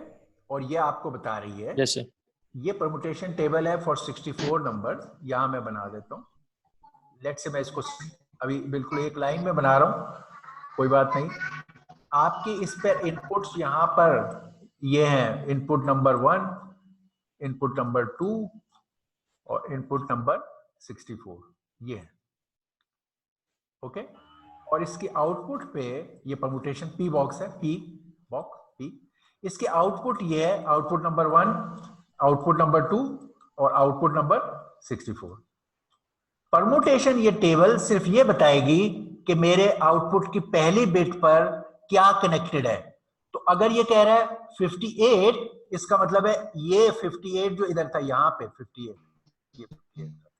और ये आपको बता रही है, जैसे ये परमुटेशन टेबल है फॉर 64 नंबर। यहां मैं बना देता हूं, लेट्स से मैं इसको अभी बिल्कुल एक लाइन में बना रहा हूं, कोई बात नहीं। आपकी इस पर इनपुट्स यहां पर ये हैं, इनपुट नंबर 1, इनपुट नंबर 2 और इनपुट नंबर 64, ये है, ओके। और इसके आउटपुट पे ये परमुटेशन पी बॉक्स है, पी बॉक्स पी, इसके आउटपुट ये है, आउटपुट नंबर 1, आउटपुट नंबर 2 और आउटपुट नंबर 64। परमुटेशन ये टेबल सिर्फ ये बताएगी कि मेरे आउटपुट की पहली बिट पर क्या कनेक्टेड है। तो अगर ये कह रहा है 58, इसका मतलब है ये 58 जो इधर था, यहां पे 58, ये 58 था।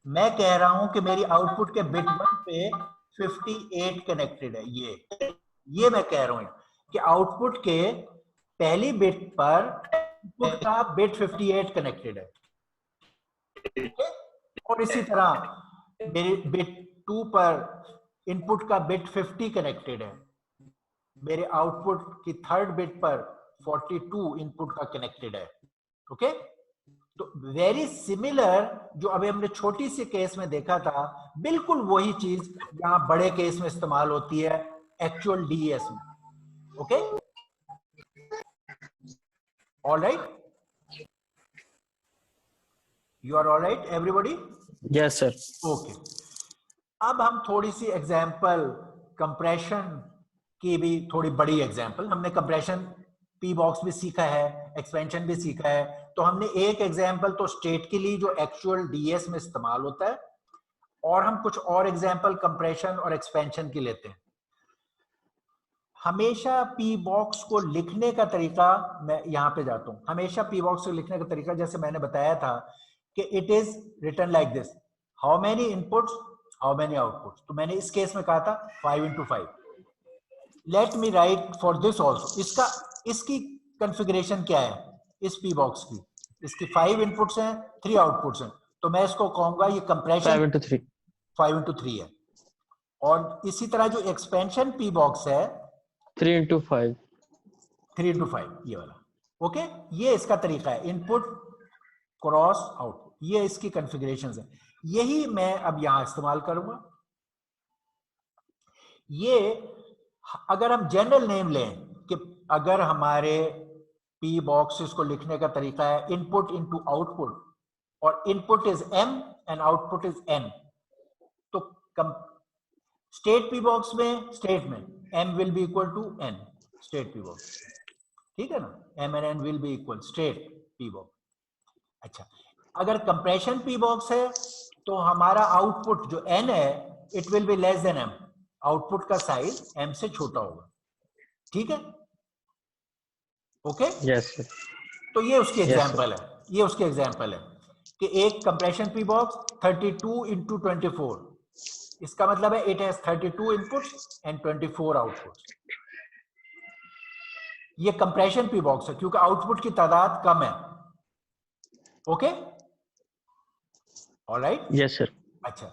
मैं कह रहा हूं कि मेरी आउटपुट के बिट 1 पे 58 कनेक्टेड है, ये मैं कह रहा हूं कि आउटपुट के पहली बिट पर इनपुट का बिट 58 कनेक्टेड है, और इसी तरह मेरे बिट 2 पर इनपुट का बिट 50 कनेक्टेड है, मेरे आउटपुट की थर्ड बिट पर 42 इनपुट का कनेक्टेड है, ओके। तो वेरी सिमिलर जो अभी हमने छोटी सी केस में देखा था, बिल्कुल वही चीज यहां बड़े केस में इस्तेमाल होती है एक्चुअल डीएस में, okay. All right, you are all right everybody? Yes sir. Okay, अब हम थोड़ी सी एग्जांपल कंप्रेशन की भी, थोड़ी बड़ी एग्जांपल, हमने कंप्रेशन पी बॉक्स भी सीखा है, एक्सपेंशन भी सीखा है, तो हमने एक एग्जांपल तो स्टेट के लिए जो एक्चुअल डीएस में इस्तेमाल होता है, और हम कुछ और एग्जांपल कंप्रेशन और एक्सपेंशन की लेते हैं। हमेशा पी बॉक्स को लिखने का तरीका, मैं यहां पे जाता हूं, हमेशा पी बॉक्स को लिखने का तरीका जैसे मैंने बताया था कि it is written like this, how many inputs how many outputs. तो मैंने इस केस में कहा था 5 into 5। Let me right for this also, इसकी कॉन्फ़िगरेशन क्या है इस पी बॉक्स की, इसकी 5 इनपुट्स हैं 3 आउटपुट्स हैं, तो मैं इसको कहूंगा ये कंप्रेशन 5 into 3 5 into 3 है। और इसी तरह जो एक्सपेंशन पी बॉक्स है 3 into 5 3 into 5 ये वाला। ओके, ये इसका तरीका है, इनपुट क्रॉस आउटपुट, ये इसकी कॉन्फ़िगरेशंस है, यही मैं अब यहां इस्तेमाल करूंगा। ये अगर हम जनरल नेम लें कि अगर हमारे पी बॉक्सेस को लिखने का तरीका है इनपुट इनटू आउटपुट, और input is m and output is n, तो स्टेट पी बॉक्स में स्टेट में m will be equal to n state P box, ठीक है ना, m and n will be equal state P box. अच्छा, अगर compression P box है तो हमारा आउटपुट जो n है it will be less than m, output का साइज m से छोटा होगा, ठीक है, ओके। Yes sir. तो ये उसकी Yes, एग्जांपल है, ये उसकी एग्जांपल है कि एक कंप्रेशन पी बॉक्स 32 into 24, इसका मतलब है it has 32 inputs and 24 outputs. ये कंप्रेशन पी बॉक्स है क्योंकि आउटपुट की तादाद कम है, ओके, ऑलराइट। Yes sir. अच्छा,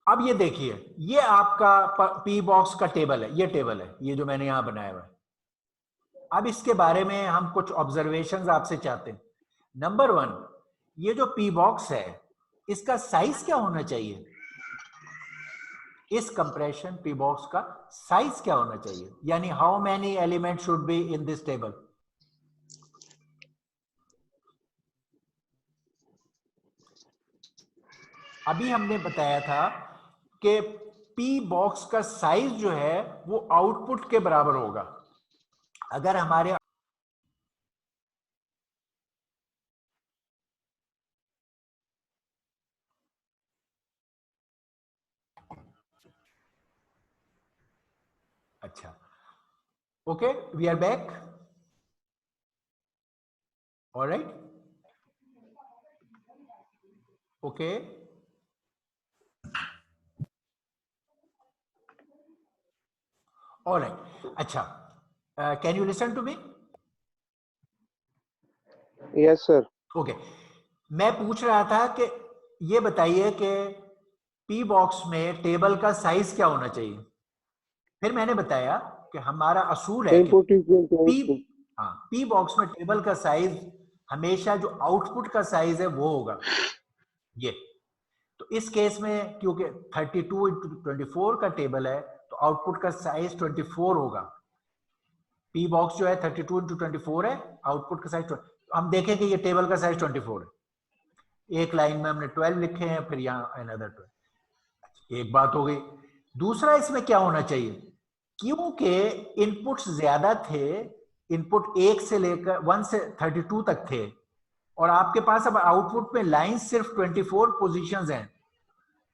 अब ये देखिए, ये आपका पी बॉक्स का टेबल है, ये टेबल है, ये जो मैंने यहां बनाया हुआ है। अब इसके बारे में हम कुछ ऑब्जर्वेशंस आपसे चाहते हैं। नंबर 1, ये जो पी बॉक्स है इसका साइज क्या होना चाहिए, इस कंप्रेशन पी बॉक्स का साइज क्या होना चाहिए, यानी how many element should be in this table. अभी हमने बताया था कि पी बॉक्स का साइज जो है वो आउटपुट के बराबर होगा। अगर हमारे अच्छा, okay, we are back, alright, okay, alright. अच्छा, can you listen to me? Yes sir. Okay, मैं पूछ रहा था कि ये बताइए कि पी बॉक्स में टेबल का साइज क्या होना चाहिए। फिर मैंने बताया कि हमारा असूल है कि पी बॉक्स में टेबल का साइज हमेशा जो आउटपुट का साइज है वो होगा ये। तो इस केस में क्योंकि 32 into 24 का टेबल है तो आउटपुट का साइज 24 होगा। पी बॉक्स जो है 32 into 24 है, आउटपुट का साइज हम देखें कि ये टेबल का साइज 24 है। एक लाइन में हमने 12 लिखे हैं, फिर यहाँ अनदर 12। एक बात हो गई। दूसरा इसमें क्या होना चाहिए, क्योंकि इनपुट्स ज्यादा थे, इनपुट 1 से लेकर 1 से 32 तक थे, और आपके पास अब आउटपुट में लाइन सिर्फ 24 पोजीशंस हैं,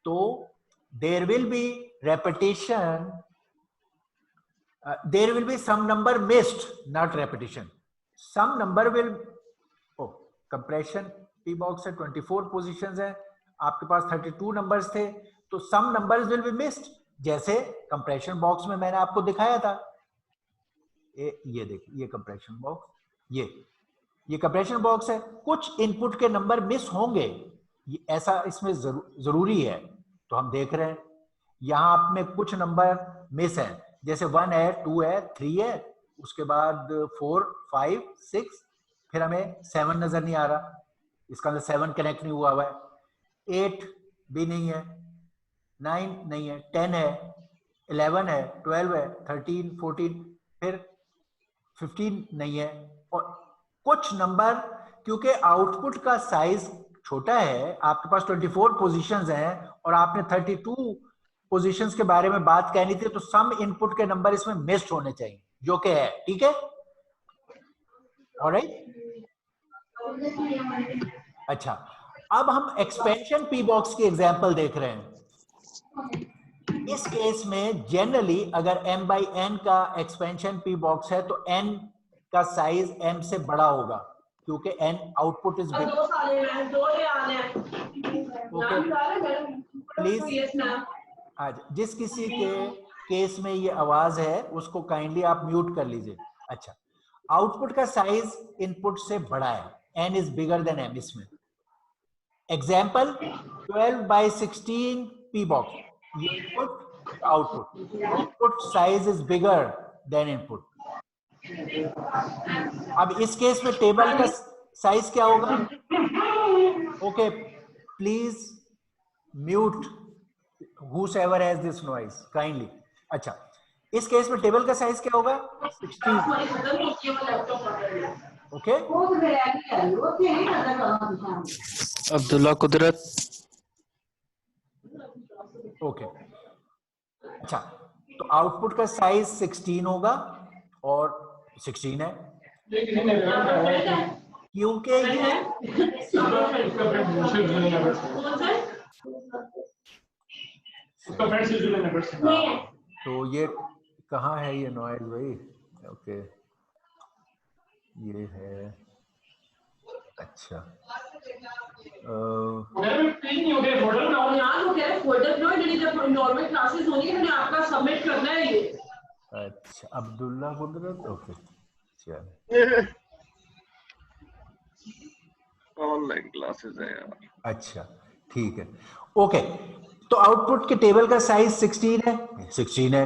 तो there will be repetition, there will be some number missed, not repetition, some number will, compression P box है 24 पोजीशंस है, आपके पास 32 नंबर्स थे, तो some numbers will be missed, जैसे कंप्रेशन बॉक्स में मैंने आपको दिखाया था। ये देखिए, ये कंप्रेशन बॉक्स, ये कंप्रेशन बॉक्स है, कुछ इनपुट के नंबर मिस होंगे, ये ऐसा इसमें जरूरी है, तो हम देख रहे हैं यहां आप में कुछ नंबर मिस है, जैसे 1 है, 2 है, 3 है, उसके बाद 4, 5, 6, फिर हमें 7 नजर नहीं आ रहा, इसका मतलब 7 कनेक्ट नहीं हुआ हुआ है, 8 भी नहीं है, 9 नहीं है, 10 है, 11 है, 12 है, 13, 14, फिर 15 नहीं है, और कुछ नंबर क्योंकि आउटपुट का साइज छोटा है, आपके पास 24 पोजीशंस हैं और आपने 32 पोजीशंस के बारे में बात कहनी थी, तो सम इनपुट के नंबर इसमें मिस्ड होने चाहिए, जो कि है, ठीक है, ऑलराइट। अच्छा, अब हम एक्सपेंशन पी बॉक्स की एग्जांपल देख रहे हैं। इस केस में जनरली अगर m by n का एक्सपेंशन p बॉक्स है तो n का साइज m से बड़ा होगा क्योंकि n output is big. Please आज जिस किसी के केस में ये आवाज है उसको काइंडली आप म्यूट कर लीजिए। अच्छा, आउटपुट का साइज इनपुट से बड़ा है, n is bigger than m। इसमें एग्जाम्पल 12 by 16 p बॉक्स, ये input output size is bigger than input. अब इस केस में टेबल का साइज क्या होगा? Okay, please mute whosoever has this noise kindly। अच्छा, इस केस में टेबल का साइज क्या होगा? 16। ओके, अब्दुल्ला कुदरत। ओके। अच्छा, तो आउटपुट का साइज 16 होगा और 16 है क्योंकि ये तो ये कहाँ है ये नॉइज भाई? ओके, ये है। अच्छा, अच्छा अब्दुल्ला कुदरत। ओके, चल ऑनलाइन क्लासेस है यार। अच्छा, ठीक है। ओके, तो आउटपुट के टेबल का साइज 16 है, 16 है।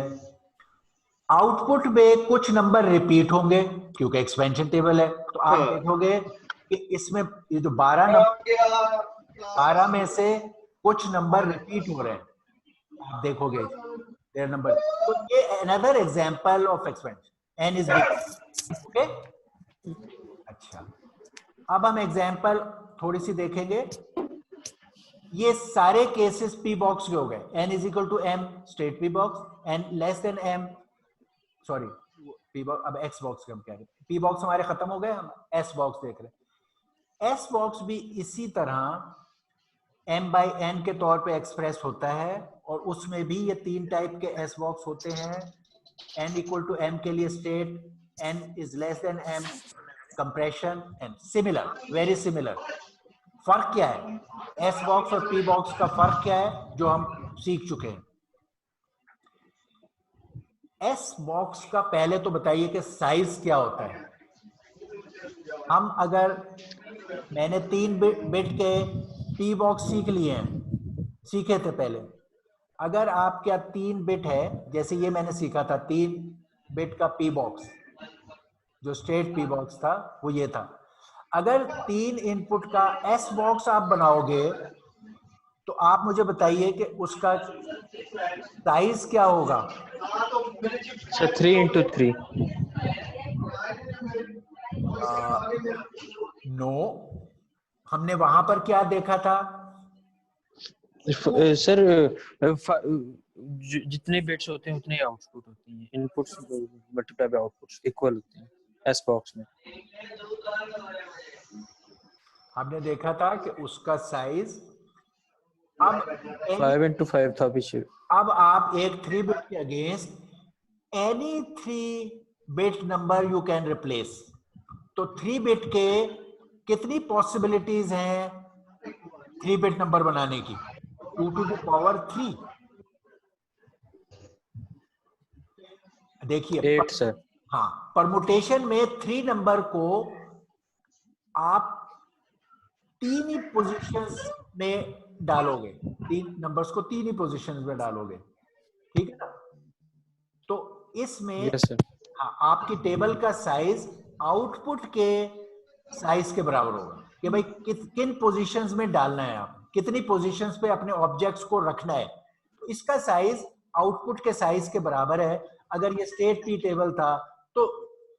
आउटपुट में कुछ नंबर रिपीट होंगे क्योंकि एक्सपेंशन टेबल है, तो आप देखोगे कि इसमें ये जो 12 नंबर, 12 में से कुछ नंबर रिपीट हो रहे हैं, आप देखोगे देयर नंबर। तो ये another example of expansion, n is big. Okay, अच्छा, अब हम एग्जांपल थोड़ी सी देखेंगे। ये सारे केसेस p बॉक्स के हो गए, n is equal to m state p box, n less than m, sorry p box, अब x बॉक्स के हम कह रहे हैं, p बॉक्स हमारे खत्म हो गए, हम s बॉक्स देख रहे हैं। s बॉक्स भी इसी तरह m by n के तौर पे एक्सप्रेस होता है और उसमें भी ये 3 टाइप के s बॉक्स होते हैं। n इक्वल टू m के लिए state, n is less than m compression, and similar, very similar. फर्क क्या है एस बॉक्स और पी बॉक्स का? फर्क क्या है जो हम सीख चुके हैं। एस बॉक्स का पहले तो बताइए कि साइज क्या होता है। हम अगर मैंने 3 बिट के पी बॉक्स सीखे थे पहले, अगर आपका 3 बिट है, जैसे ये मैंने सीखा था 3 बिट का पी बॉक्स, जो स्टेट पी बॉक्स था वो ये था। अगर 3 इनपुट का एस बॉक्स आप बनाओगे तो आप मुझे बताइए कि उसका साइज क्या होगा? 3 into 3। नो, हमने वहां पर क्या देखा था? सर जितने बिट्स होते हैं उतने आउटपुट होते हैं, inputs multiply by outputs equal होते हैं एस बॉक्स में। हमने देखा था कि उसका साइज अब 5 into 5 था पीछे। अब आप एक 3 बिट के against any 3 bit number you can replace. तो 3 बिट के कितनी पॉसिबिलिटीज हैं 3 बिट नंबर बनाने की? 2 to the power 3। देखिए 8 सर। हाँ, परमुटेशन में 3 नंबर को आप 3 ही पोजीशंस में डालोगे, 3 नंबर्स को 3 ही पोजीशंस में डालोगे, ठीक है ना? तो इसमें yes, हाँ, आपकी टेबल का साइज आउटपुट के साइज के बराबर होगा कि भाई किन पोजीशंस में डालना है, आप कितनी पोजीशंस पे अपने ऑब्जेक्ट्स को रखना है। तो इसका साइज आउटपुट के साइज के बराबर है। अगर ये स्टेट पी टेबल था तो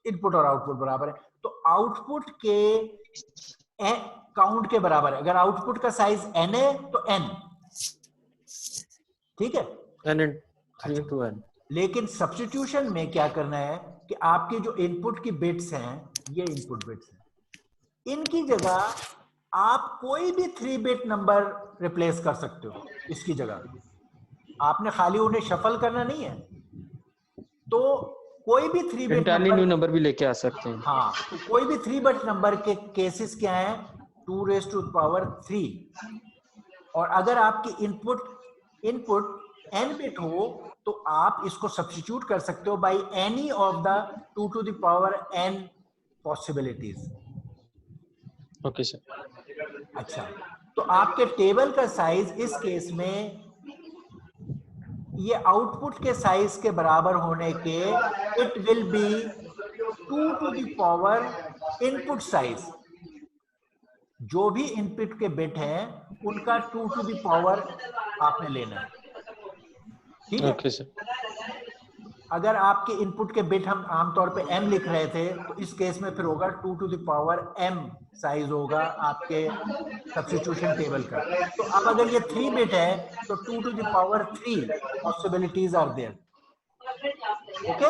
इनपुट और आउटपुट बराबर है, तो आउटपुट के काउंट के बराबर है। अगर आउटपुट का साइज n है तो n, ठीक है, n into n। लेकिन सब्स्टिट्यूशन में क्या करना है कि आपके जो इनपुट की बिट्स हैं, ये इनपुट बिट्स हैं, इनकी जगह आप कोई भी 3 बिट नंबर रिप्लेस कर सकते हो इसकी जगह। आपने खाली उन्हें शफल करना नहीं है। तो कोई भी 3 बिट एंटायरली न्यू नंबर भी लेके आ सकते हैं। हाँ, तो कोई भी 3 बिट नंबर के केसेस क्या हैं, 2⁻³ और अगर आपकी इनपुट n बिट हो तो आप इसको सब्स्टिट्यूट कर सकते हो by any of the 2⁻n possibilities. Okay sir. अच्छा, तो आपके टेबल का साइज इस केस में ये आउटपुट के साइज के बराबर होने के it will be 2 input size. जो भी इनपुट के बिट हैं उनका 2 आपने लेना है, ठीक है। Okay sir. अगर आपके इनपुट के बिट हम आमतौर पे m लिख रहे थे तो इस केस में फिर होगा 2m साइज होगा आपके सब्स्टिट्यूशन टेबल का। तो अब अगर ये 3 बिट है तो 2⁻³ पॉसिबिलिटीज आर देयर, ओके।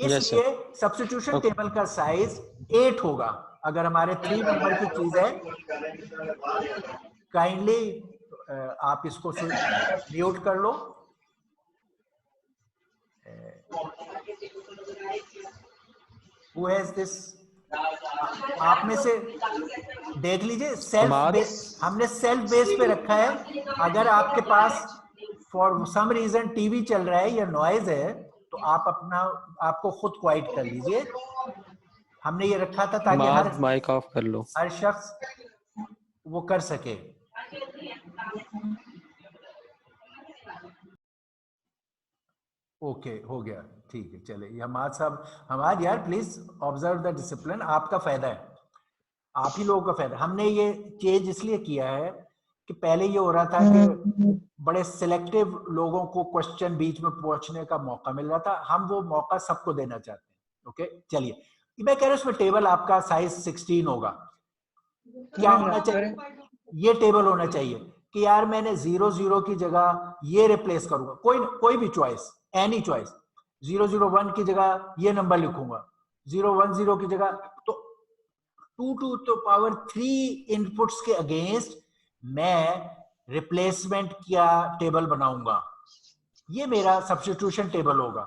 इसलिए सब्स्टिट्यूशन टेबल का साइज 8 होगा अगर हमारे 3 नंबर की चीज है। काइंडली आप इसको म्यूट कर लो। Who has this? आप में से देख लीजिए, सेल्फ बेस, हमने सेल्फ बेस पे रखा है। अगर आपके पास फॉर सम रीजन टीवी चल रहा है या नॉइज है तो आप आपको खुद क्वाइट कर लीजिए। हमने ये रखा था ताकि हर माइक ऑफ कर लो, हर शख्स वो कर सके। ओके, हो गया, ठीक है। चले हमाद साहब, हमाद यार प्लीज ऑब्जर्व द डिसिप्लिन, आपका फायदा है, आप ही लोगों का फायदा। हमने ये चेंज इसलिए किया है कि पहले ये हो रहा था कि बड़े सिलेक्टिव लोगों को क्वेश्चन बीच में पहुंचने का मौका मिल रहा था, हम वो मौका सबको देना चाहते हैं। ओके, चलिए, मैं कह रहा हूँ इसमें टेबल आपका साइज 16 होगा। क्या होना चाहिए? ये टेबल होना चाहिए कि यार मैंने 0 की जगह ये रिप्लेस करूंगा, कोई भी चॉइस, एनी चॉइस। 001 की जगह ये नंबर लिखूंगा, 010 की जगह। तो 2⁻³ इनपुट्स के अगेंस्ट मैं रिप्लेसमेंट क्या टेबल बनाऊंगा, ये मेरा सब्स्टिट्यूशन टेबल होगा।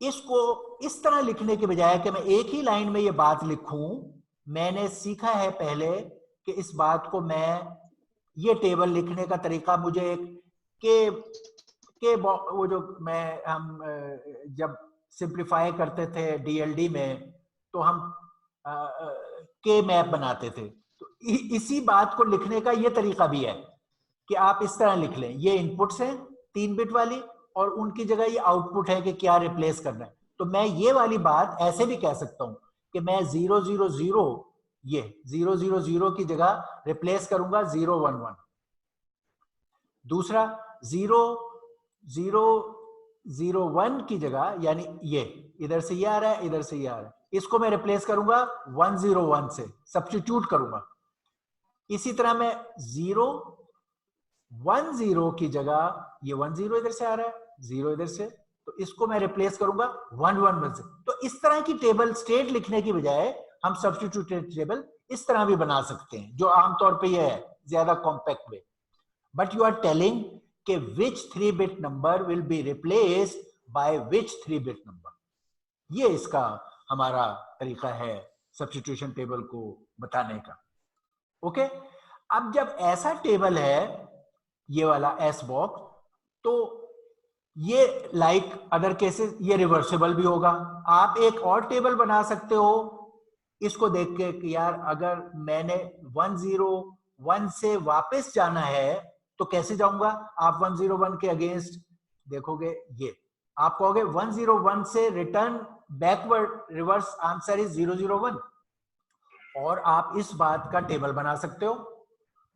इसको इस तरह लिखने के बजाय कि मैं एक ही लाइन में ये बात लिखूं, मैंने सीखा है पहले कि इस बात को मैं, ये टेबल लिखने का तरीका मुझे के वो जो हम जब सिंप्लीफाई करते थे डीएलडी में तो हम के मैप बनाते थे, तो इसी बात को लिखने का ये तरीका भी है कि आप इस तरह लिख लें, ये इनपुट्स हैं 3 बिट वाली और उनकी जगह ये आउटपुट है कि क्या रिप्लेस करना है। तो मैं ये वाली बात ऐसे भी कह सकता हूं कि मैं 000 ये 000 की जगह रिप्लेस करूंगा 011। दूसरा 001 की जगह, यानी ये इधर से ये आ रहा है, इधर से ये आ रहा है, इसको मैं रिप्लेस करूंगा 101 से, सब्स्टिट्यूट करूंगा। इसी तरह मैं 010 की जगह, ये 10 इधर से आ रहा है, 0 इधर से, तो इसको मैं रिप्लेस करूंगा 111 से। तो इस तरह की टेबल स्टेट लिखने की बजाय हम सब्स्टिट्यूटेड टेबल इस तरह भी बना सकते हैं, जो आमतौर पे ये है ज्यादा compact way. But you are telling कि which 3 bit number will be replaced by which 3 bit number, ये इसका हमारा तरीका है सब्स्टिट्यूशन टेबल को बताने का। ओके, अब जब ऐसा टेबल है ये वाला एस बॉक्स, तो ये लाइक अदर केसेस ये रिवर्सिबल भी होगा। आप एक और टेबल बना सकते हो इसको देख के कि यार अगर मैंने 101 से वापस जाना है तो कैसे जाऊंगा। आप 101 के अगेंस्ट देखोगे, ये आप कहोगे 101 से return backward, reverse answer is 001। और आप इस बात का टेबल बना सकते हो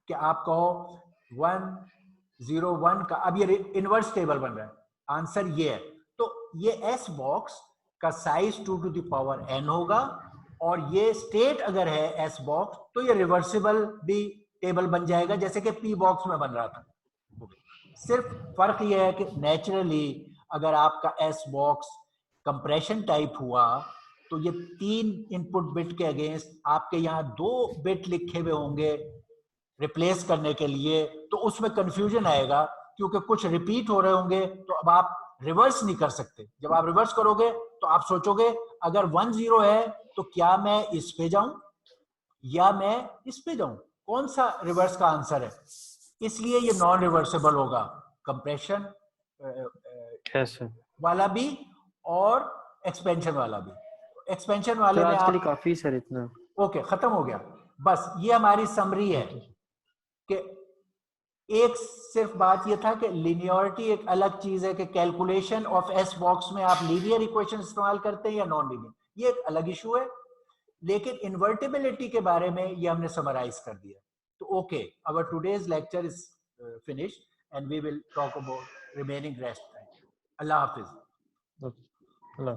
कि आप कहो 101 का, अब ये इनवर्स टेबल बन रहा है, आंसर ये है। तो ये एस बॉक्स का साइज 2⁻n होगा और ये स्टेट अगर है एस बॉक्स तो ये रिवर्सिबल भी टेबल बन जाएगा जैसे कि पी बॉक्स में बन रहा था। सिर्फ फर्क ये है कि नेचुरली अगर आपका एस बॉक्स कंप्रेशन टाइप हुआ तो ये 3 इनपुट बिट के अगेंस्ट आपके यहाँ 2 बिट लिखे हुए होंगे रिप्लेस करने के लिए, तो उसमें कंफ्यूजन आएगा क्योंकि कुछ रिपीट हो रहे होंगे, तो अब आप रिवर्स नहीं कर सकते। जब आप रिवर्स करोगे तो आप सोचोगे अगर 1 0 है तो क्या मैं इस पे जाऊं या मैं इस पे जाऊं, कौन सा रिवर्स का आंसर है। इसलिए ये नॉन रिवर्सेबल होगा, कंप्रेशन वाला भी और एक्सपेंशन वाला भी। एक्सपेंशन वाले में आप काफी सर इतना ओके खत्म हो गया। बस ये हमारी समरी है कि एक सिर्फ बात ये था कि लिनियरिटी एक अलग चीज है कि कैलकुलेशन ऑफ एस बॉक्स में आप लीनियर इक्वेशन इस्तेमाल करते हैं या नॉन लीनियर, ये एक अलग इशू है। लेकिन इन्वर्टिबिलिटी के बारे में ये हमने समराइज कर दिया। तो okay, our today's lecture is finished and we will talk about remaining rest time. अल्लाह हाफिज। अल्लाह।